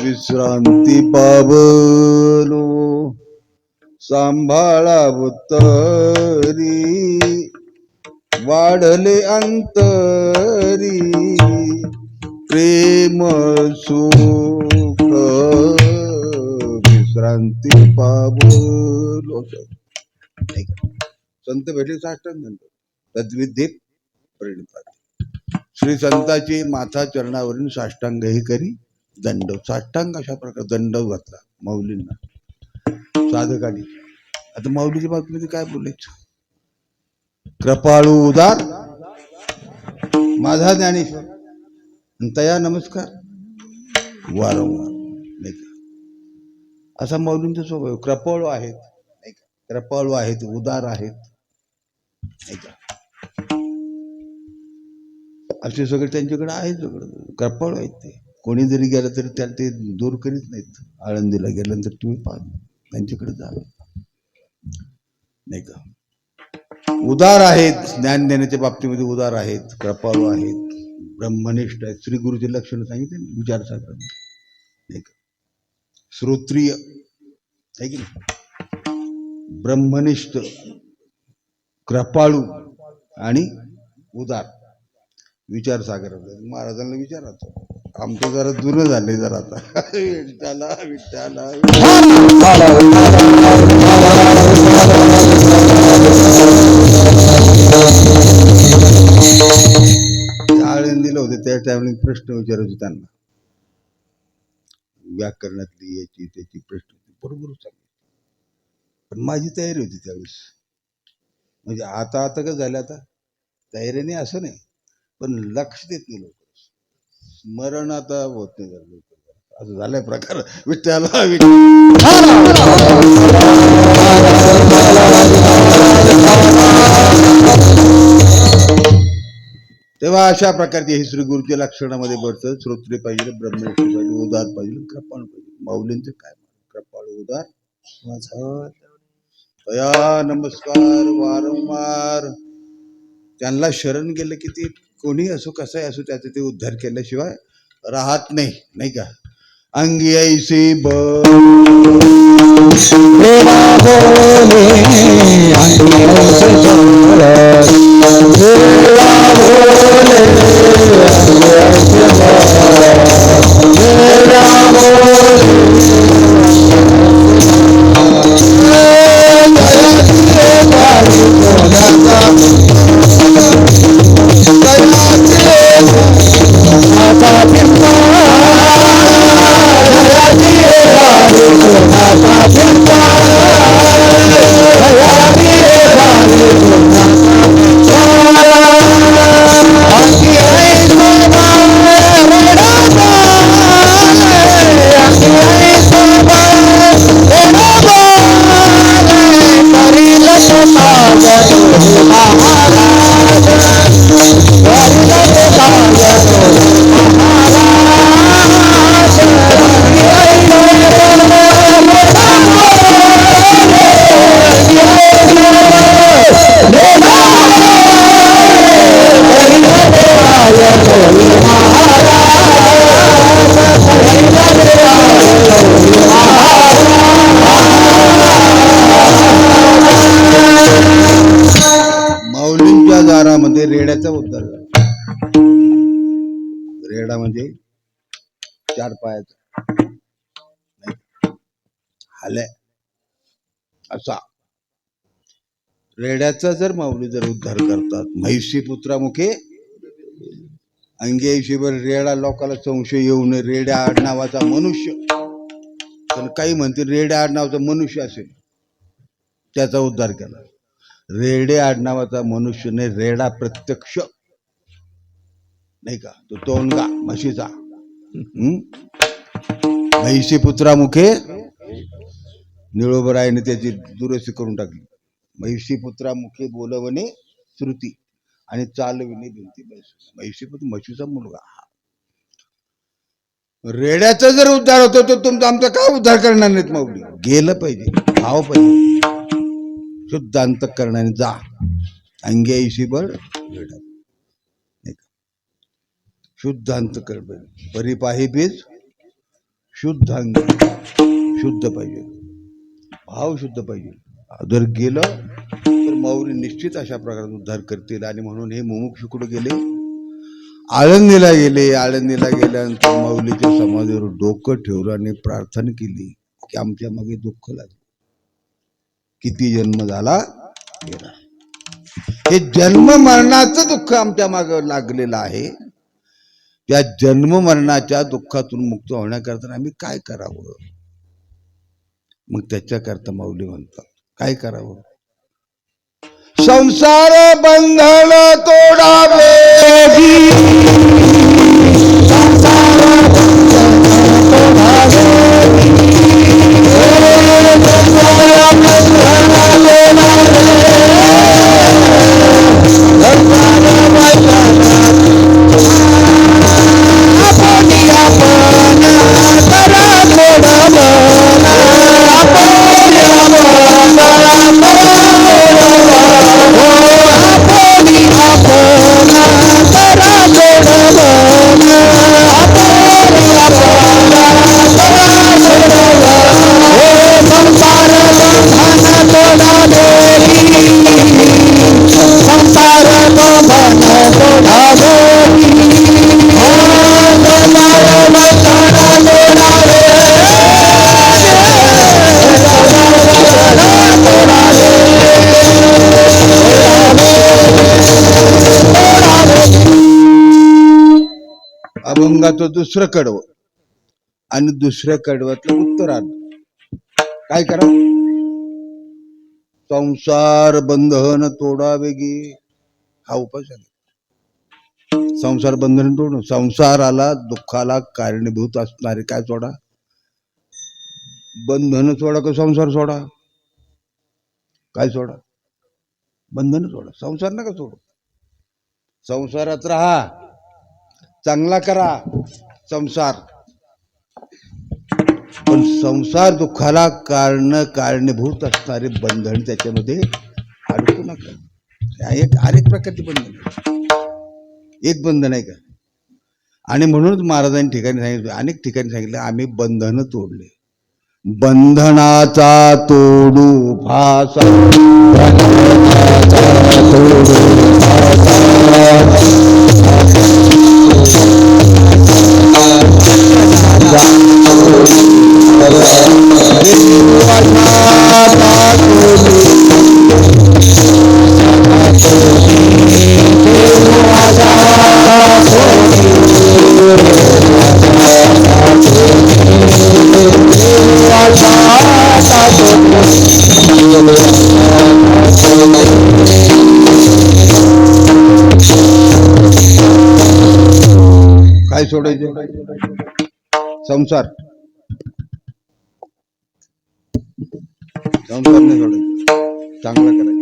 विश्रांती पावलो सांभाळा उत्तरी वाढले अंतरी प्रेम सुख विश्रांती पावलो संत भेटले साष्टांग तद्विधी प्रणिपात श्री संताची माथा चरणावरून साष्टांग हे करी दंड साष्टांग अशा प्रकारे दंड घातला माऊलींना साधकाने. आता माऊलीच्या बाबतीमध्ये काय बोलायचं कृपाळू उदार माझा ज्ञानेश्वर तया नमस्कार वारंवार नाही का असा माऊलींचा स्वभाव कृपाळू आहेत नाही का कृपाळू आहेत उदार आहेत नाही का असे सगळे त्यांच्याकडे आहे सगळं कृपाळू आहेत ते कोणी जरी गेलं तरी त्याला ते दूर करीत नाहीत. आळंदीला गेल्यानंतर तुम्ही पाहा त्यांच्याकडे जा नाही का उदार आहेत ज्ञान देण्याच्या बाबतीमध्ये उदार आहेत कृपाळू आहेत ब्रह्मनिष्ठ आहे. श्री गुरुचे लक्षण सांगितले ना, विचारसागर नाही का, श्रोत्रिय आहे की नाही, ब्रह्मनिष्ठ, कृपाळू आणि उदार. विचारसागर महाराजांना विचारायचं, आमचं जरा जुनं झाले जरा आता. विठ्ठला विठ्ठला आळंदीला होते त्या टायमिंग प्रश्न विचारत होते त्यांना, व्याकरणातली याची त्याची प्रश्न बरोबर सांगितले. पण माझी तयारी होती त्यावेळेस. म्हणजे आता आता का झालं, आता तयारी नाही असं नाही, पण लक्ष देत नाही लोक, स्मरण आता होत नाही जरा लवकर, असं झालाय प्रकार. विठ्ठला तेव्हा अशा प्रकारचे हे श्री गुरुच्या लक्षणामध्ये बरतं. श्रोत्रिय पाहिजे, ब्रह्मनिष्ठ पाहिजे, उदार पाहिजे, कृपाळू पाहिजे. माऊलींचं काय कृपाळू उदार दया नमस्कार वारंवार त्यांना शरण गेलं की ते कोणी असो कसाही असो त्याचा ते उद्धार केल्याशिवाय राहत नाही, नाही का. अंगी ऐसी माऊलींच्या दारामध्ये रेड्याचा उद्धार झाला. रेडा म्हणजे चार पायाचा हाल्या असा. रेड्याचा जर माऊली जर उद्धार करतात, म्हैसी पुत्रामुखे अंग्याऐंशीवर रेडा, लोकांना संशय येऊ नये. रेड्या आडनावाचा मनुष्य, पण काही म्हणतील रेड्या आडनावाचा मनुष्य असेल त्याचा उद्धार केला. रेडे आडनावाचा मनुष्य नाही, रेडा प्रत्यक्ष नाही का, तो तोंडगा म्हशीचा. म्हैसी पुत्रामुखे निळोबरायने त्याची दुरुस्ती करून टाकली. म्हैसी पुत्रामुखे बोलवणे श्रुती आणि चालविणे भिंती. म्हैसीपुत्र म्हशीचा मुलगा. रेड्याचा जर उद्धार होतो तर तुमचा आमचा काय उद्धार करणार नाहीत माऊली. गेलं पाहिजे, भाव पाहिजे, शुद्ध अंतःकरणाने जा. अंग्याऐंशी बळ रेडा, शुद्ध अंतःकरण, परिपाही बीज शुद्ध अंग, शुद्ध पाहिजे, भाव शुद्ध पाहिजे. जर गेलं तर माऊली निश्चित अशा प्रकारे उद्धार करतील. आणि म्हणून हे मुमुक्षु कुठे गेले, आळंदीला गेले. आळंदीला गेल्यानंतर माऊलीच्या समाधीवर डोकं ठेवलं आणि प्रार्थना केली की आमच्या मागे दुःख लागलं, किती जन्म झाला गेला, हे जन्म मरणाचं दुःख आमच्या मागे लागलेलं आहे. त्या जन्म मरणाच्या दुःखातून मुक्त होण्याकरता आम्ही काय करावं. मग त्याच्याकरता माऊली म्हणतात काय करावं, संसार बंधन तोडावे, अभंगाचं दुसरं कडवं आणि दुसऱ्या कडव्यातलं उत्तरार्ध काय करा? संसार बंधन तोडावे गे, हा उपाय सांगितला. संसार बंधन तोडणं, संसाराला दुःखाला कारणीभूत असणारे काय सोडा? बंधन सोडा का संसार सोडा? काय सोडा? बंधन सोडा, संसार नका सोडू. संसारात राहा, चांगला करा संसार, पण संसार दुःखाला कारणीभूत असणारे बंधन त्याच्यामध्ये अडकू नका. अनेक प्रकारचे बंधन, एक बंधन आहे का? आणि म्हणूनच महाराजांनी ठिकाणी सांगितलं, अनेक ठिकाणी सांगितलं, आम्ही बंधन तोडले. बंधनाचा तोडू भासा, काय सोडायचे? संसार, संसार नाही सोडायचं, चांगला करायचं.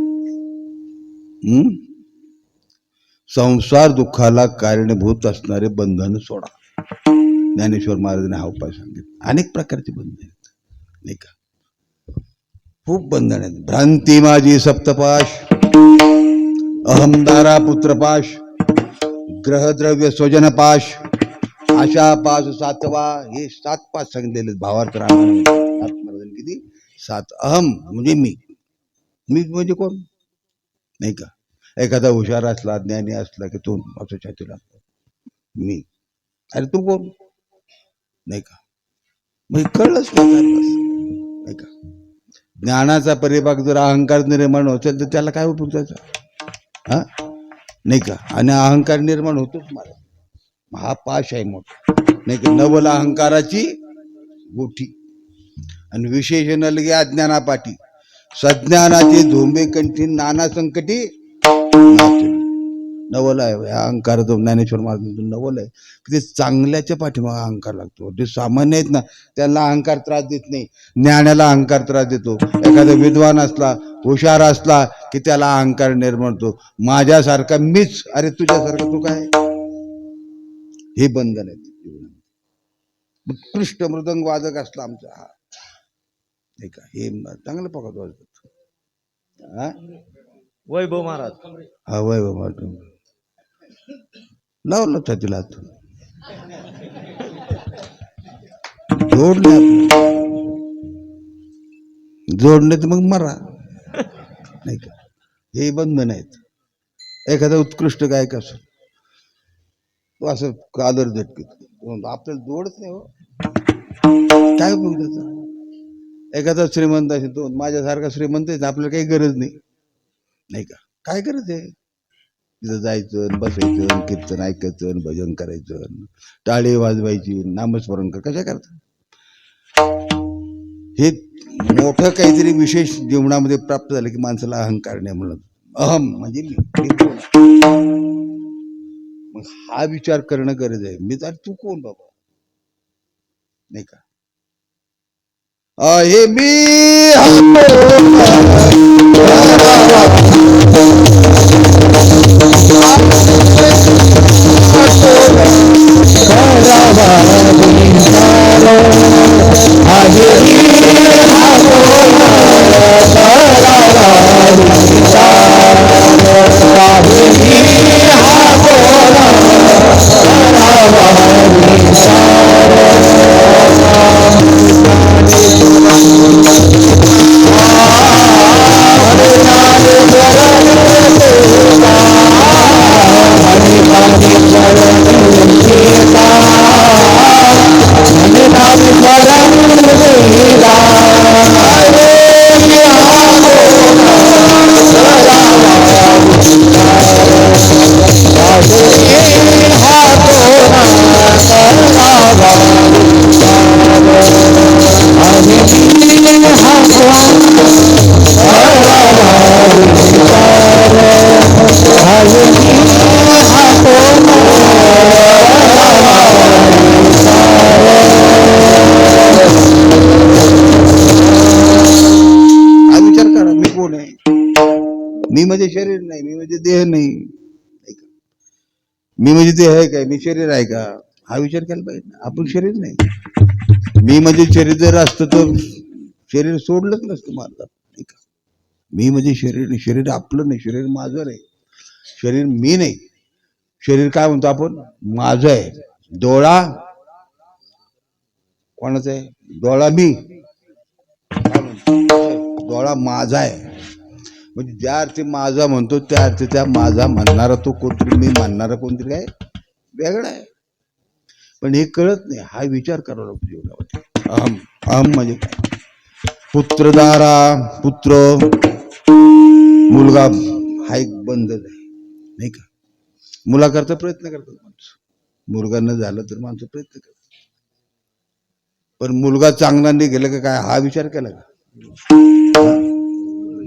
संसार दुःखाला कारणीभूत असणारे बंधन सोडा. ज्ञानेश्वर महाराजांनी हा उपाय सांगितला. अनेक प्रकारचे बंधन आहेत, नाही का? खूप बंधन आहेत. भ्रांती माझी सप्तपाश, अहमदारा पुत्रपाश, ग्रहद्रव्य स्वजनपाश, आशा पाश सातवा, हे 7 पाश सांगितलेले भावार्थ रामायण. किती? 7. अहम म्हणजे मी, मी म्हणजे कोण? नाही का? एखादा हुशार असला, ज्ञानी असला की तो असं छातीला मी, अरे तू कोण? नाही का? म्हणजे कळलंच नाही का? ज्ञानाचा परिभाग जर अहंकार निर्माण होत तर त्याला काय उपयोग त्याचा? हा, नाही का? आणि अहंकार निर्माण होतोच मला, हा पाश आहे मोठा, नाही का? नवल अहंकाराची गोठी आणि विशेषण लगे अज्ञानापाठी, सज्ञानाचे झोंबे कंठी, नाना संकटी नवल आहे. अहंकार जो ज्ञानेश्वर महाराजांचं नवल आहे, ते चांगल्याच्या पाठीमागे अहंकार लागतो. जे सामान्य आहेत ना त्यांना अहंकार त्रास देत नाही, ज्ञानाला अहंकार त्रास देतो. एखादा विद्वान असला, हुशार असला की त्याला अहंकार निर्माण होतो, माझ्यासारखा मीच, अरे तुझ्यासारखं तू काय? हे बंधन आहे. उत्कृष्ट मृदंग वादक असला आमचा हा, नाही का? हे चांगलं पकडतो हा वैभव महाराज, हा वैभव महाराज लावलं छातीला हात, जोडले जोडले तर मग मरा, नाही का? हे बंधन आहेत. एखादा उत्कृष्ट गायक असो, तो असं कादर झटकत, आपल्याला जोडच नाही हो, काय उपयोग त्याचा? एखादा श्रीमंत असेल, तो माझ्यासारखा श्रीमंत आहे, आपल्याला काही गरज नाही, नाही का? काय गरज आहे तिथं जायचं, बसायचं, कीर्तन ऐकायचं, भजन करायचं, टाळी वाजवायची, नामस्मरण कर, कशा करता? हे मोठं काहीतरी विशेष जीवनामध्ये प्राप्त झालं की माणसाला अहंकार नाही म्हणत. अहम म्हणजे मी, मग हा विचार करणं गरज आहे. मी तर तू कोण बाबा, नाही का? हे मी मी म्हणजे शरीर नाही, मी म्हणजे देह नाही. मी म्हणजे देह आहे काय, मी शरीर आहे का, हा विचार केला पाहिजे. आपण शरीर नाही. मी म्हणजे शरीर जर असतं तर शरीर सोडलंच नसतं माझं. मी म्हणजे शरीर, शरीर आपलं नाही, शरीर माझं नाही, शरीर मी नाही. शरीर काय म्हणतो आपण, माझं आहे. डोळा कोणाचा आहे, डोळा मी, डोळा माझा आहे. म्हणजे ज्या अर्थी माझा म्हणतो त्या अर्थी त्या माझा म्हणणारा तो कोणतरी, मी म्हणणारा कोणतरी काय वेगळा आहे. पण हे कळत नाही, हा विचार करावा लागतो जीवनामध्ये. अहम, अहम म्हणजे काय. पुत्रदारा, पुत्र, मुलगा हा एक बंधन आहे, नाही का. मुलाकरता प्रयत्न करतात माणसं, मुलगा न झालं तर माणसं प्रयत्न करतात. पण मुलगा चांगला नाही गेला का काय, हा विचार केला का.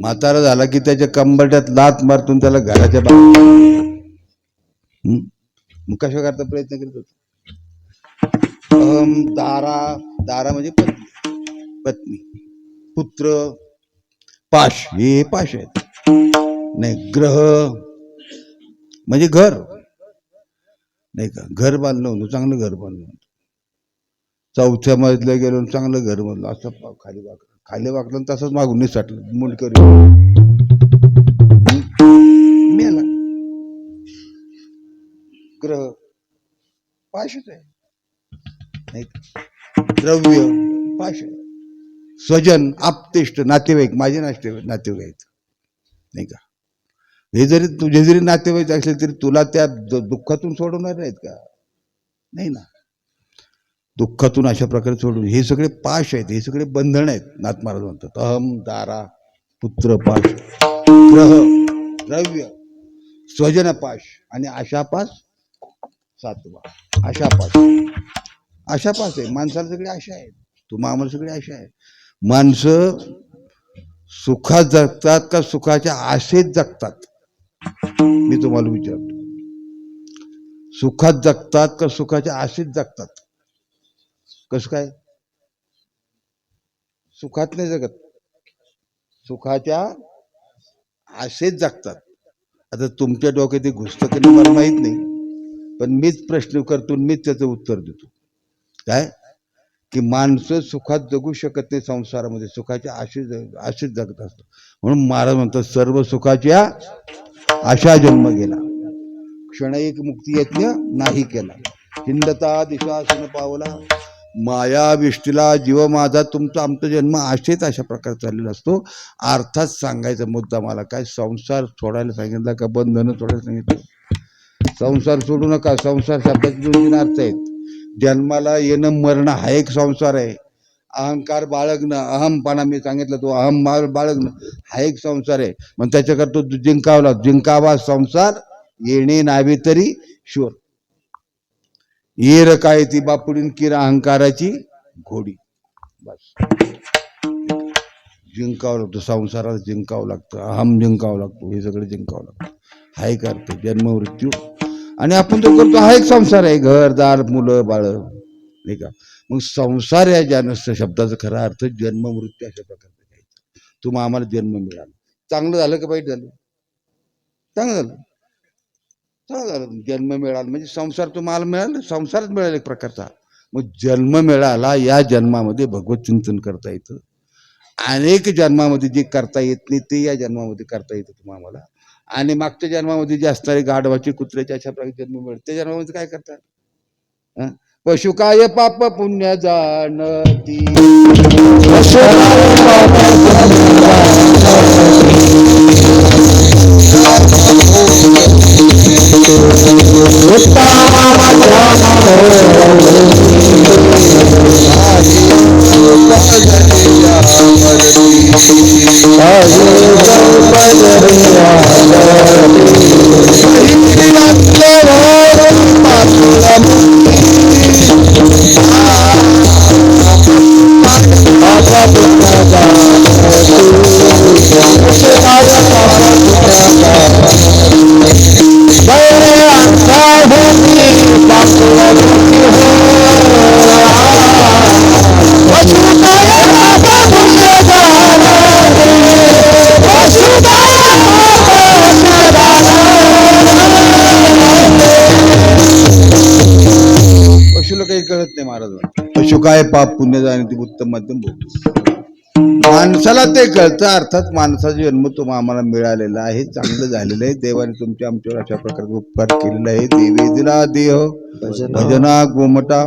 म्हातारा झाला की त्याच्या कंबरट्यात लात मारतून त्याला घराच्या बाहेर, मग कशा करता प्रयत्न करत होता. दारा, दारा म्हणजे पत्नी, पत्नी, पुत्र, पाश, हे पाश आहेत. नाही, ग्रह म्हणजे घर, नाही का. घर बांधलं होतं, चांगलं घर बांधलं होतं. चौथ्या मजल्या गेलो, चांगलं घर बांधलं, असं खाली वाकलं, खाली वाकलं तसंच मागून निसटलं, मुंडकर मेला. ग्रह पाशच आहे, नाही का. द्रव्य पाश आहे. स्वजन, आप्तेष्ट, नातेवाईक, माझे नातेवाईक आहेत, नाही का. हे जरी तुझे जरी नातेवाईक असले तरी तुला त्या दुःखातून सोडवणार नाहीत का, नाही ना. दुःखातून अशा प्रकारे सोडून, हे सगळे पाश आहेत, हे सगळे बंधन आहेत. नाथ महाराज म्हणतात अहम, दारा, पुत्र, पाश, ग्रह, द्रव्य, स्वजन पाश आणि आशापास सातवा. आशापास, आशापास आहे माणसाला, सगळे आशा आहेत. तुम्हा आम्हाला सगळे आशा आहे. माणसं सुखात जगतात का सुखाच्या आशेत जगतात, मी तुम्हाला विचारतो. सुखात जगतात का सुखाच्या आशेत जगतात. कसं काय, सुखात नाही जगत, सुखाच्या आशेत जगतात. आता तुमच्या डोक्यात ते घुसतं की नाही मला माहित नाही, पण मीच प्रश्न करतो, मीच त्याचं उत्तर देतो. काय की माणसं सुखात जगू शकत नाही संसारामध्ये, सुखाच्या आशेत जगत असतात. म्हणून महाराज म्हणतात सर्व सुखाच्या आशा जन्म गेला, क्षणैक मुक्ती यज्ञ नाही केला, हिंडता दिशासन पावला, माया विष्टीला जीव माझा. तुमचा आमचा जन्म आशेत अशा प्रकारे चाललेला असतो. अर्थात सांगायचा मुद्दा मला काय, संसार सोडायला सांगितला का बंधनं सोडायला सांगितलं. संसार सोडू नका. संसार शब्दाचे 2-3 अर्थ आहेत. जन्माला येणं मरणं हा एक संसार आहे. अहंकार बाळगणं, अहमपणा मी सांगितलं तो अहम बाळगणं हा एक संसार आहे. मग त्याच्याकरता तो जिंकावला, जिंकावा संसार येणे नावे तरी शोर. येर काय ती बापुडीन किरा अहंकाराची घोडी. बस जिंकावं लागतं, संसाराला जिंकावं लागतं, अहम जिंकावं लागतो, हे सगळं जिंकावं लागतं. हा एक अर्थ जन्म मृत्यू. आणि आपण तो करतो हा एक संसार आहे, घरदार, मुलं बाळ, नाही का. मग संसार या ज्ञानस्थ शब्दाचा खरा अर्थ जन्म मृत्यू अशा प्रकारचा घ्यायचा. तुम्हाला आम्हाला जन्म मिळाला, चांगलं झालं का वाईट झालं, चांगलं झालं, चांगलं झालं. जन्म मिळाला म्हणजे संसार तुम्हाला मिळाला, संसारच मिळाला एक प्रकारचा. मग जन्म मिळाला, या जन्मामध्ये भगवत चिंतन करता येतं. अनेक जन्मामध्ये जे करता येत नाही ते या जन्मामध्ये करता येतं तुम्हाला. आणि मागच्या जन्मामध्ये जे असणारे गाढवाचे, कुत्र्याचे अशा प्रकारे जन्म मिळत, त्या जन्मामध्ये काय करतात. पशु काय पाप पुण्य जाणती, करत नाही महाराज. पशु काय पाप पुण्य जाणे ते उत्तम मध्यम भोग. माणसाला ते कळतं. अर्थात माणसाचा जन्म तुम्हाला आम्हाला मिळालेला आहे, चांगलं झालेलं आहे. देवाने तुमच्या आमच्यावर अशा प्रकारचा उपकार केलेला आहे. देवे दिला देह भजना गोमटा,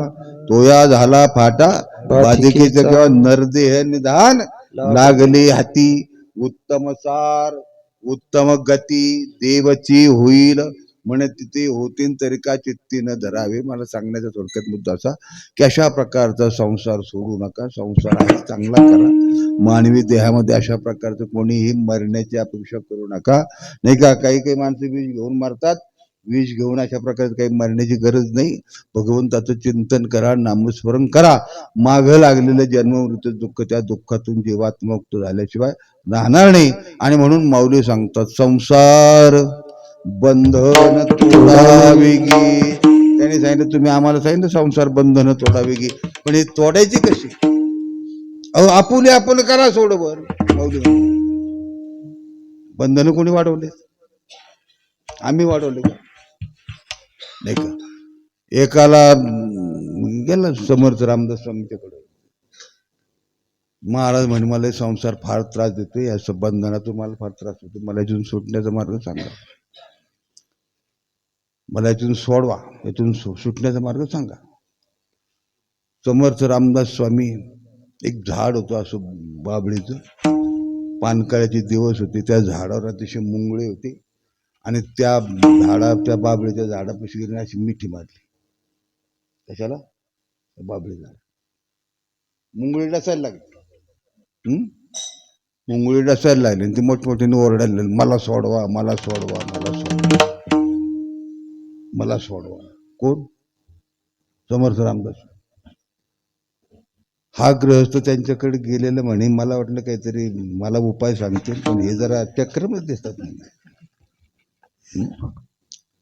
तोया झाला फाटा, बाधिकेचा किंवा नरदेह निधान, लागली हाती उत्तम सार उत्तम गती, देवची होईल म्हणे तिथे होतीन तरी का चित्ती न धरावे. मला सांगण्याचा थोडक्यात मुद्दा असा की अशा प्रकारचा संसार सोडू नका. संसार आहे चांगला करा. मानवी देहामध्ये अशा प्रकारचं कोणीही मरण्याची अपेक्षा करू नका, नाही का. काही काही माणसं विष घेऊन मरतात. विष घेऊन अशा प्रकारे काही मरण्याची गरज नाही. भगवंताचं चिंतन करा, नामस्मरण करा. मागं लागलेलं जन्म मृत्यू दुःख, त्या दुःखातून जीवात्मुक्त झाल्याशिवाय राहणार नाही. आणि म्हणून माऊली सांगतात संसार बंधन तोडावे गी. त्यांनी सांगितलं, तुम्ही आम्हाला सांगितलं संसार बंधन तोडावे गी, पण हे तोडायची कशी? अहो आपुले आपण करा सोडवर. माऊली बंधन कोणी वाढवले? आम्ही वाढवले का? नाही का. एकाला गेला समर्थ रामदास स्वामीच्याकडे, महाराज म्हणे मला संसार फार त्रास देतोय, असं बंधनातून मला फार त्रास होतो, मला यातून सुटण्याचा मार्ग सांगा, मला यातून सोडवा, यातून सुटण्याचा मार्ग सांगा. समर्थ रामदास स्वामी, एक झाड होतं असं बाबळीचं, पानकळ्याचे दिवस होते, त्या झाडावर अतिशय मुंगळे होते आणि त्या त्या बाबळीच्या झाडापाशी गेली अशी मिठी मारली. कशाला? बाबळी झाड. मुंगळी डसायला लागली. मुंगळी डसायला लागली आणि ती मोठमोठ्याने ओरडायला लागली, मला सोडवा, मला सोडवा, मला सोडवा, मला सोडवा. कोण? समर्थ रामदास. हा गृहस्थ त्यांच्याकडे गेलेलं म्हणे, मला वाटलं काहीतरी मला उपाय सांगतील, पण हे जरा चक्रमच दिसतात नाही.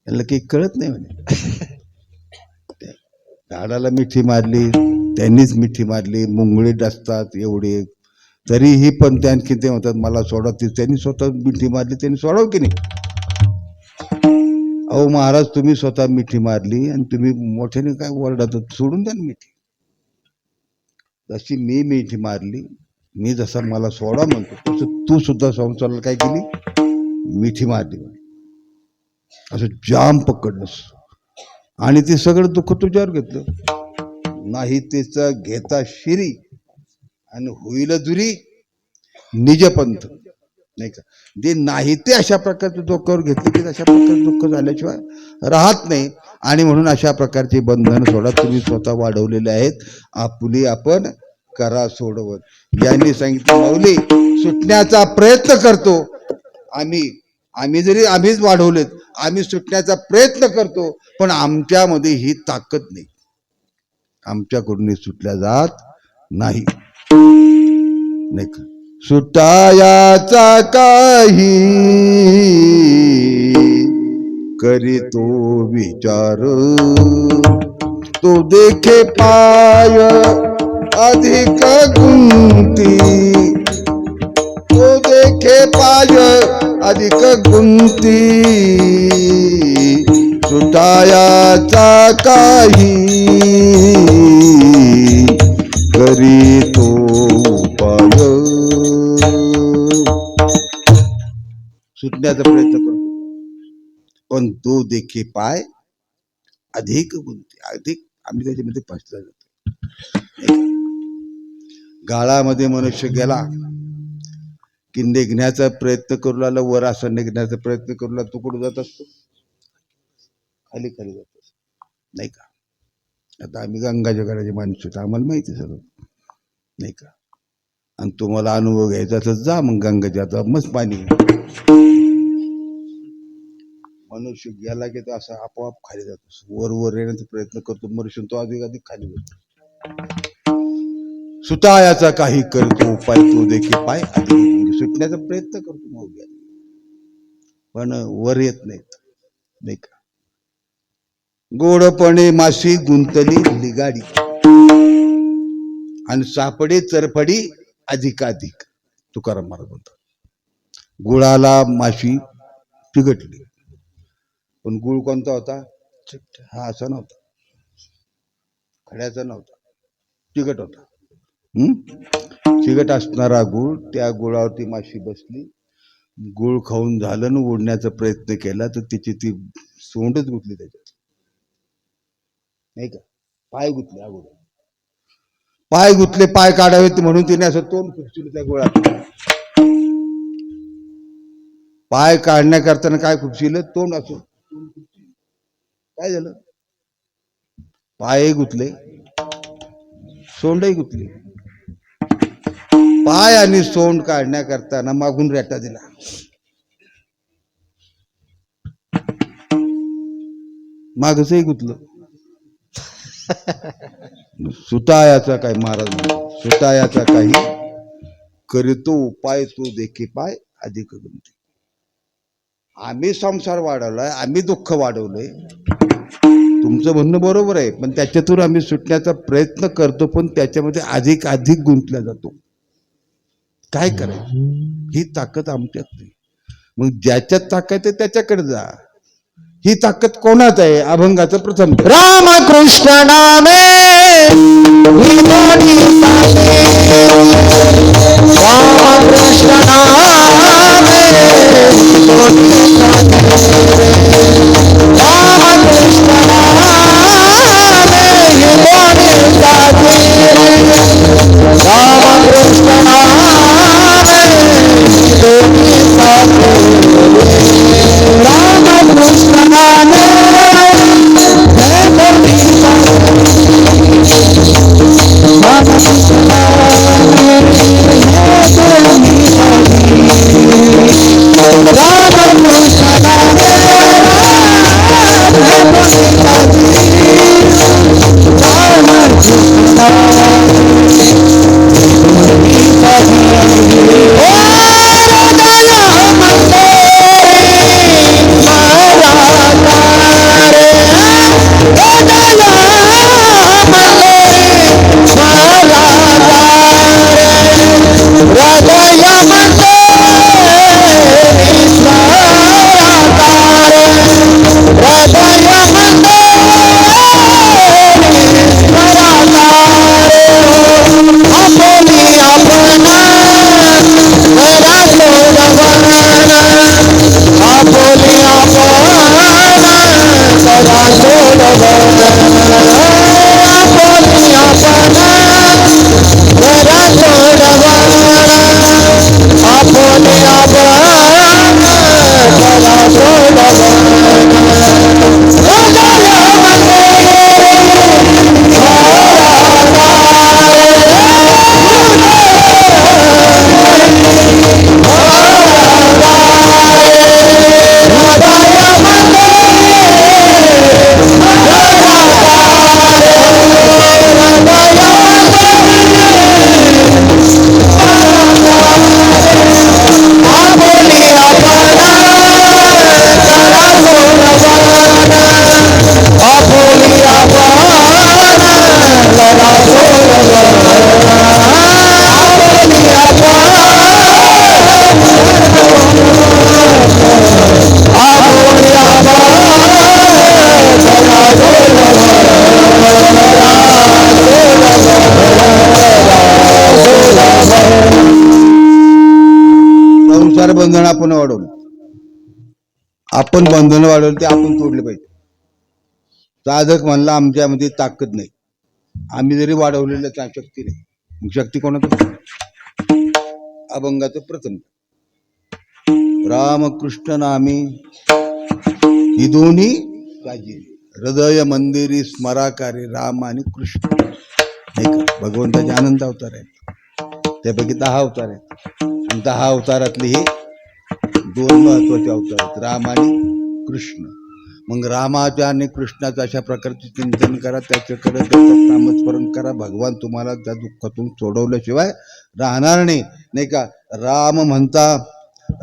यांना काही कळत नाही म्हणे. झाडाला मिठी मारली, त्यांनीच मिठी मारली, मुंगळे डसतात एवढे, तरीही पण ते आणखी ते म्हणतात मला सोडा. त्यांनी स्वतः मिठी मारली, त्यांनी सोडाव की नाही? अहो महाराज, तुम्ही स्वतः मिठी मारली आणि तुम्ही मोठ्याने काय ओरडत? सोडून द्या ना मिठी. जशी मी मिठी मारली, मी जसा मला सोडा म्हणतो, तसं तू सुद्धा संसाराला काय केली? मिठी मारली. असं जाम पकडलंस आणि ते सगळं दुःख तुझ्यावर घेतलं. नाही तिचा घेता शिरी आणि होईल दुरी निजपंथ, नाही का. जे नाही ते अशा प्रकारचं डोक्यावर घेतलं की अशा प्रकारचं दुःख झाल्याशिवाय राहत नाही. आणि म्हणून अशा प्रकारचे बंधन सोडा, तुम्ही स्वतः वाढवलेले आहेत. आपुली आपण करा सोडवत. यांनी सांगितलं माऊली सुटण्याचा प्रयत्न करतो आम्ही जरी आम्हीच वाढवलेत, आम्ही सुटण्याचा प्रयत्न करतो, पण आमच्यामध्ये ही ताकद नाही, आमच्याकडून सुटल्या जात नाही. नाही का. सुटायाचा काही करीतो विचार, तो देखे पाय अधिक गुंती, तो देखे पाय अधिक गुंती, सुटायाचा काही करीतो उपाय. सुटण्याचा प्रयत्न करतो, पण तो देखे पाय अधिक गुंती, अधिक आम्ही त्याच्यामध्ये फसला जातो. गाळामध्ये मनुष्य गेला की निघण्याचा प्रयत्न करू लागला, वर असा निघण्याचा प्रयत्न करू लागला, तो कुठं जात असतो? खाली खाली जात असतो, नाही का. आता आम्ही गंगाच्या घराची माणसं होतो, आम्हाला माहिती सगळं, नाही का. आणि तुम्हाला अनुभव घ्यायचा तर जा मग गंगाच्या, आता मस्त पाणी. मनुष्य गेला की तो असा आपोआप खाली जातो, वर वर येण्याचा प्रयत्न करतो, मनुष्य तो अधिक अधिक खाली जातो. सुटायाचा काही करतो उपाय, तो देखील पाय अधिक सुटण्याचा प्रयत्न करतो मग, पण वर येत नाहीत, नाही का. गोडपणे माशी गुंतली लिगाडी आणि सापडे चरफडी अधिकाधिक. तुकाराम महाराज म्हणतात, गुळाला माशी पिघटली, पण गुळ कोणता होता? हा असा नव्हता, खड्याचा नव्हता, चिकट होता. चिकट असणारा गुळ, त्या गुळावरती माशी बसली, गुळ खाऊन झालं न ओढण्याचा प्रयत्न केला तर तिची ती सोंडच गुतली त्याच्यात, नाही का. पाय गुतले अगोदर, पाय गुतले, पाय काढावेत म्हणून तिने असं तोंड खुपसिलं त्या गुळात. पाय काढण्याकरताना काय खुपसिलं, तोंड असं. काय झालं, पायही गुतले, सोंडही गुतली. पाय आणि सोंड काढण्याकरताना मागून रेटा दिला. मागचही गुतलं. सुतायाचा काय महाराज, सुतायाचा काही करीतो उपाय तो देखी पाय अधिक गमती. आम्ही संसार वाढवलाय, आम्ही दुःख वाढवलंय, तुमचं म्हणणं बरोबर आहे, पण त्याच्यातून आम्ही सुटण्याचा प्रयत्न करतो, पण त्याच्यामध्ये अधिक अधिक गुंतल्या जातो. काय करायचं, ही ताकद आमच्यात नाही. मग ज्याच्यात ताकद आहे त्याच्याकडे जा. ही ताकद कोणाच आहे, अभंगाचं प्रथम. रामकृष्ण नामे विमोनी साचे, रामकृष्ण नामे विमोनी साचे, रामकृष्ण नामे विमोनी साचे, रामकृष्ण नामे विमोनी साचे, रामकृष्ण नामे संसार बंधन आपण वाढवलं, आपण बंधन वाढवलं ते आपण तोडले पाहिजे. साधक म्हणला आमच्यामध्ये ताकद नाही, आम्ही जरी वाढवलेलं त्या शक्ती नाही. मग शक्ती कोणाचं, अभंगाचं प्रथम. रामकृष्ण नामी ही दोन्ही काजी, हृदय मंदिरी स्मराकारी राम आणि कृष्ण. नाही का, भगवंताचे आनंद अवतार आहेत, त्यापैकी 10 अवतार आहेत, आणि 10 अवतारातले हे 2 महत्वाचे अवतार आहेत, राम आणि कृष्ण. मग रामाच्या आणि कृष्णाचं अशा प्रकारचे चिंतन करा, त्याच्याकडे नामस्मरण करा. भगवान तुम्हाला त्या दुःखातून सोडवल्याशिवाय राहणार नाही. नाही का, राम म्हणता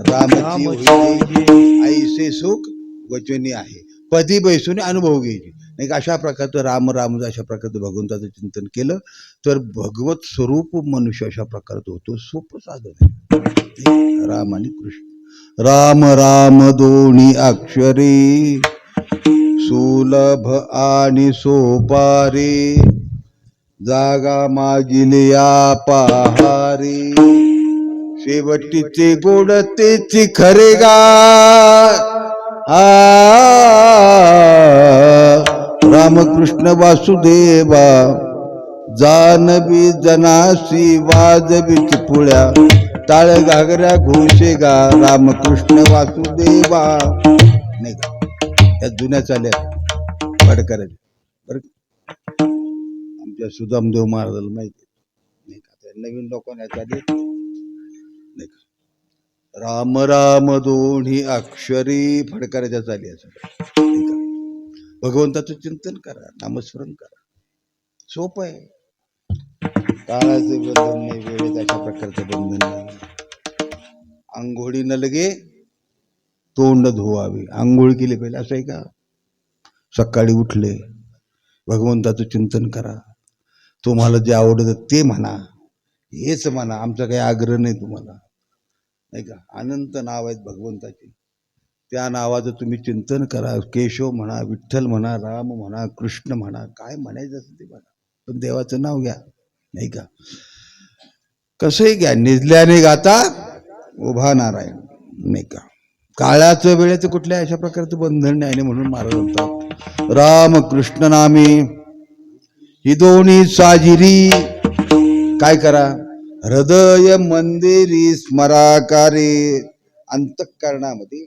रामची होई ऐसे सुख वचनी आहे, पदी बैसून अनुभव घ्यायची. नाही का, अशा प्रकारचं राम राम अशा प्रकारचं भगवंताचं चिंतन केलं तर भगवत स्वरूप मनुष्य अशा प्रकारचं होतो. सोपं साधन आहे राम आणि कृष्ण. राम राम दोन्ही अक्षरे सुलभ आणि सोपारे, जागा मागिली या पहारी शेवटीचे गोड तेची खरे गा आ रामकृष्ण वासुदेवा जानवी जनासी वाजवी चिपुळ्या टाळ घागऱ्या घोषे गा रामकृष्ण वासुदेवा नाही का या जुन्या चाल्या पडकरायच्या बरं का? आमच्या सुदामदेव महाराजाला माहिती नाही का त्या नवीन लोकांना चाले नाही का राम राम दोन्ही अक्षरी फडकाराच्या चाली असं नाही का भगवंताचं चिंतन करा नामस्मरण करा सोपं आहे काळाचे बंधन नाही वेळेत अशा प्रकारचं बंधन नाही आंघोळी न लगे तोंड धुवावे आंघोळ केली पाहिजे असं आहे का सकाळी उठले भगवंताचं चिंतन करा तुम्हाला जे आवडतं ते म्हणा हेच म्हणा आमचा काही आग्रह नाही तुम्हाला नाही का अनंत नाव आहेत भगवंताचे त्या नावाचं तुम्ही चिंतन करा केशव म्हणा विठ्ठल म्हणा राम म्हणा कृष्ण म्हणा काय म्हणायचं असं ते म्हणा पण देवाचं नाव घ्या नाही का कसंही घ्या निजल्याने गाता उभा नारायण नाही का काळाचं वेळेचं कुठल्या अशा प्रकारचं बंधन नाही आणि म्हणून महाराज म्हणतात राम कृष्ण नामी ही दोन्ही साजिरी काय करा हृदय मंदिरी स्मराकारे अंतःकरणामध्ये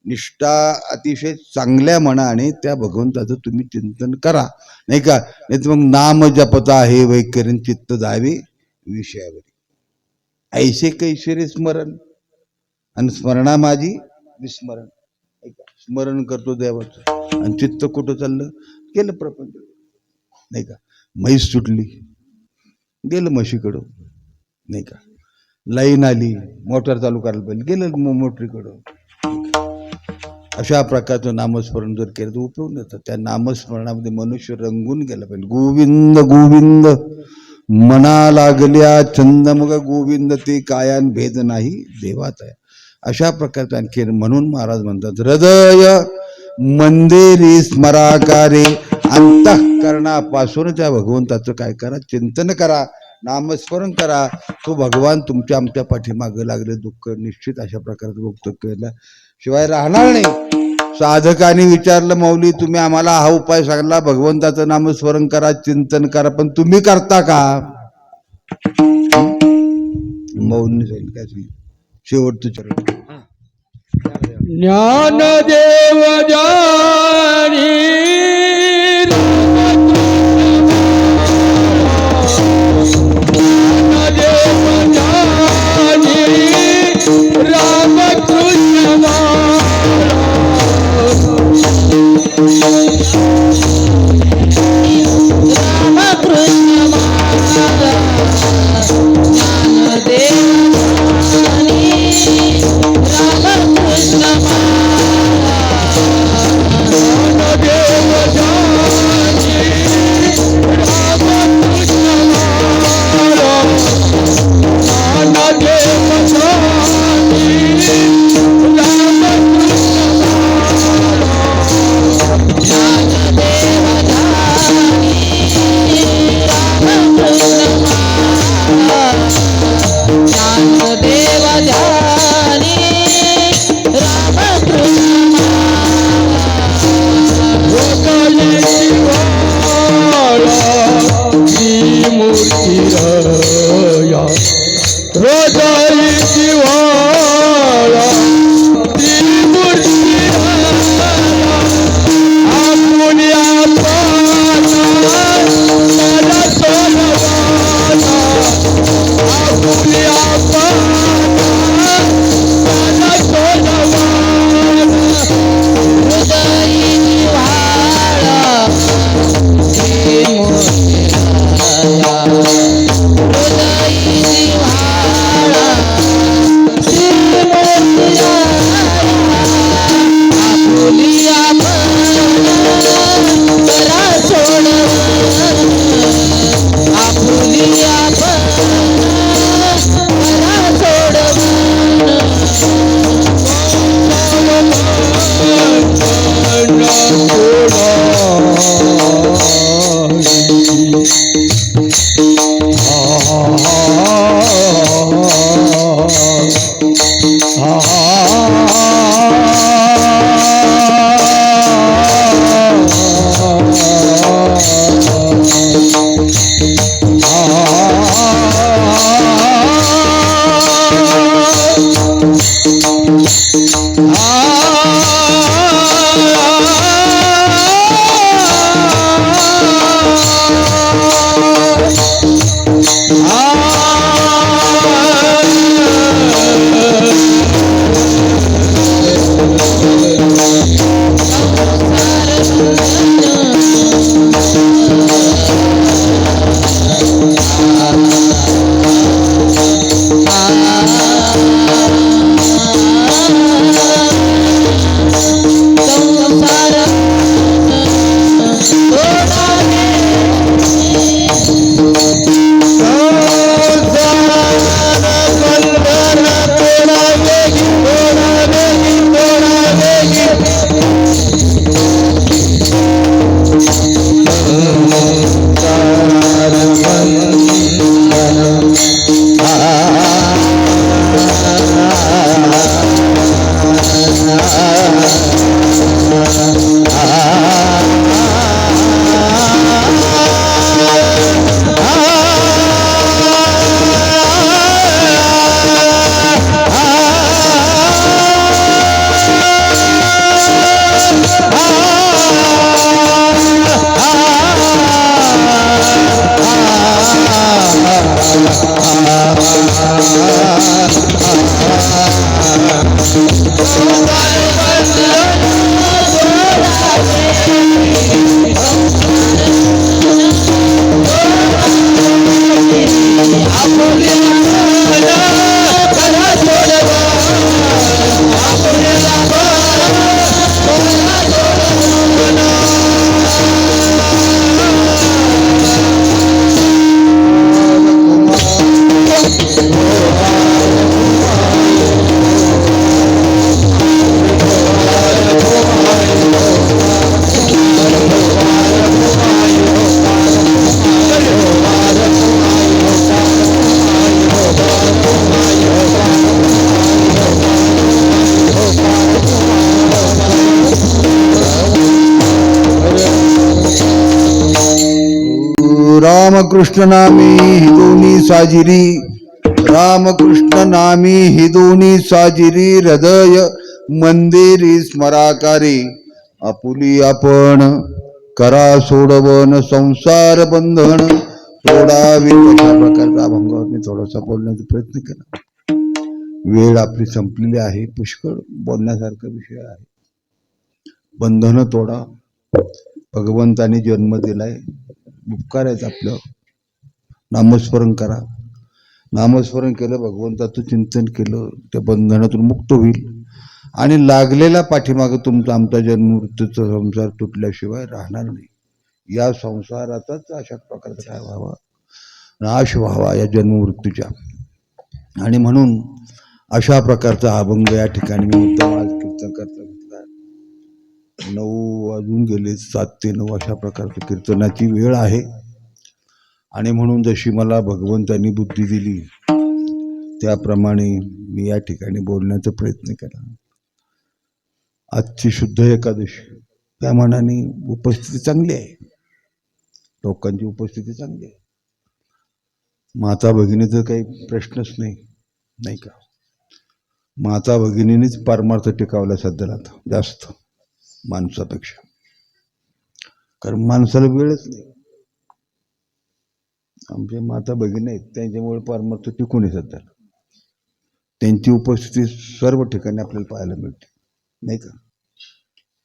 निष्ठा अतिशय चांगल्या मनाने त्या भगवंताचं तुम्ही चिंतन करा नाही का नाही तर मग नाम जपता हे वैकरण चित्त जावे विषयावर ऐसे कैसे स्मरण आणि स्मरणा माझी विस्मरण स्मरण करतो देवाचं आणि चित्त कुठं चाललं गेलं प्रपंच नाही का म्हैस सुटली गेलं म्हशीकडं नाही का लाईन आली मोटर चालू करायला पाहिजे गेलं मोटरीकडं अशा प्रकारचं नामस्मरण जर केलं तर उपयोग येतं त्या नामस्मरणामध्ये मनुष्य रंगून गेला पाहिजे गोविंद गोविंद मना लागल्या छंद मग गोविंद ते कायान भेद नाही देवात आहे अशा प्रकारचं आणखी म्हणून महाराज म्हणतात हृदय मंदिरी स्मराकारे अंतःकरणापासून त्या भगवंताचं काय करा चिंतन करा नामस्मरण करा तो भगवान तुमच्या आमच्या पाठीमागे लागले दुःख निश्चित अशा प्रकारचं मुक्त केलं शिवाय राहणार नाही साधकाने विचारलं मौली तुम्ही आम्हाला हा उपाय सांगला भगवंताचं नामस्मरण करा चिंतन करा पण तुम्ही करता का मौली जाईल काय सांगितलं शेवटचं चरण ज्ञानदेव जानी हृदय रामकृष्ण नामी हि दोन्ही साजिरी, रामकृष्ण नामी हि दोन्ही साजिरी, हृदय मंदिरी स्मराकारी, आपुली आपण करा सोडवन संसार बंधन सोडावी. अशा प्रकारचा अभंगावर मी थोडासा बोलण्याचा प्रयत्न केला. वेळ आपली संपलेली आहे. पुष्कळ बोलण्यासारखा विषय आहे. बंधन तोडा. भगवंताने जन्म दिलाय. उपकार आहेत आपलं. नामस्मरण करा. नामस्मरण केलं, भगवंताचं चिंतन केलं, त्या बंधनातून मुक्त होईल. आणि लागलेला पाठीमागं तुमचा आमचा जन्म मृत्यूचा संसार तुटल्याशिवाय राहणार नाही. या संसाराचाच अशा प्रकारचा काय व्हावा, नाश व्हावा या जन्म मृत्यूच्या. आणि म्हणून अशा प्रकारचा अभंग या ठिकाणी मी मुद्दाम आज कीर्तन करता. 9 वाजून गेले, 7 ते 9 अशा प्रकारची कीर्तनाची वेळ आहे. आणि म्हणून जशी मला भगवंतांनी बुद्धी दिली त्याप्रमाणे मी या ठिकाणी बोलण्याचा प्रयत्न केला. आजची शुद्ध एकादशी, त्या मानाने उपस्थिती चांगली आहे. लोकांची उपस्थिती चांगली आहे. माता भगिनीचा काही प्रश्नच नाही, नाही का. माता भगिनीनेच परमार्थ टिकावला सध्याला आता जास्त माणसापेक्षा. कारण माणसाला वेळच नाही. आमचे माता भगिनी आहेत, त्यांच्यामुळे परमार्थ टिकून आहे सध्याला. त्यांची उपस्थिती सर्व ठिकाणी आपल्याला पाहायला मिळते, नाही का.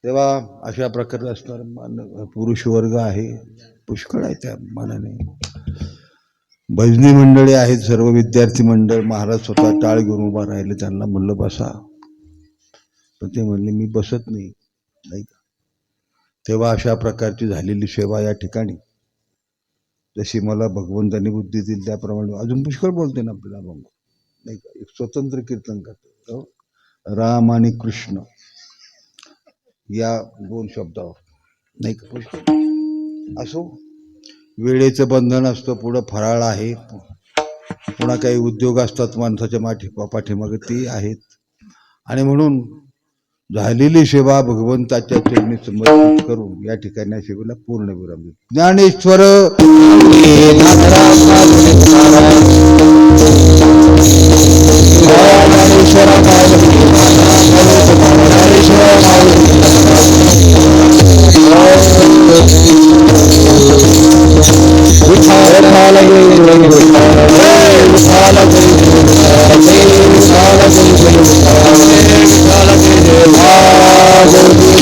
तेव्हा अशा प्रकारचा असणारा पुरुष वर्ग आहे, पुष्कळ आहे. त्या मानाने भजनी मंडळी आहेत, सर्व विद्यार्थी मंडळ. महाराज स्वतः टाळ घेऊन उभा राहिले. त्यांना म्हणलं बसा, पण ते म्हणले मी बसत नाही, नाही का. तेव्हा अशा प्रकारची झालेली सेवा या ठिकाणी, जशी मला भगवंतांनी बुद्धी दिली त्याप्रमाणे अजून पुष्कळ बोलते ना आपल्याला अभंग, नाही का. एक स्वतंत्र कीर्तन करतो राम आणि कृष्ण या 2 शब्दावर, नाही का. पुष्कळ असो. वेळेचं बंधन असतं, पुढं फराळ आहे, पुन्हा काही उद्योग असतात माणसाच्या पाठीमागे, ते आहेत. आणि म्हणून झालेली सेवा भगवंताच्या चरणी समर्पित करून या ठिकाणी सेवेला पूर्ण विराम देतो. ज्ञानेश्वर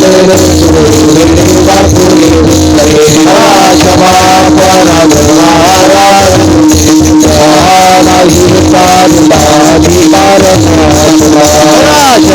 Hare महाराज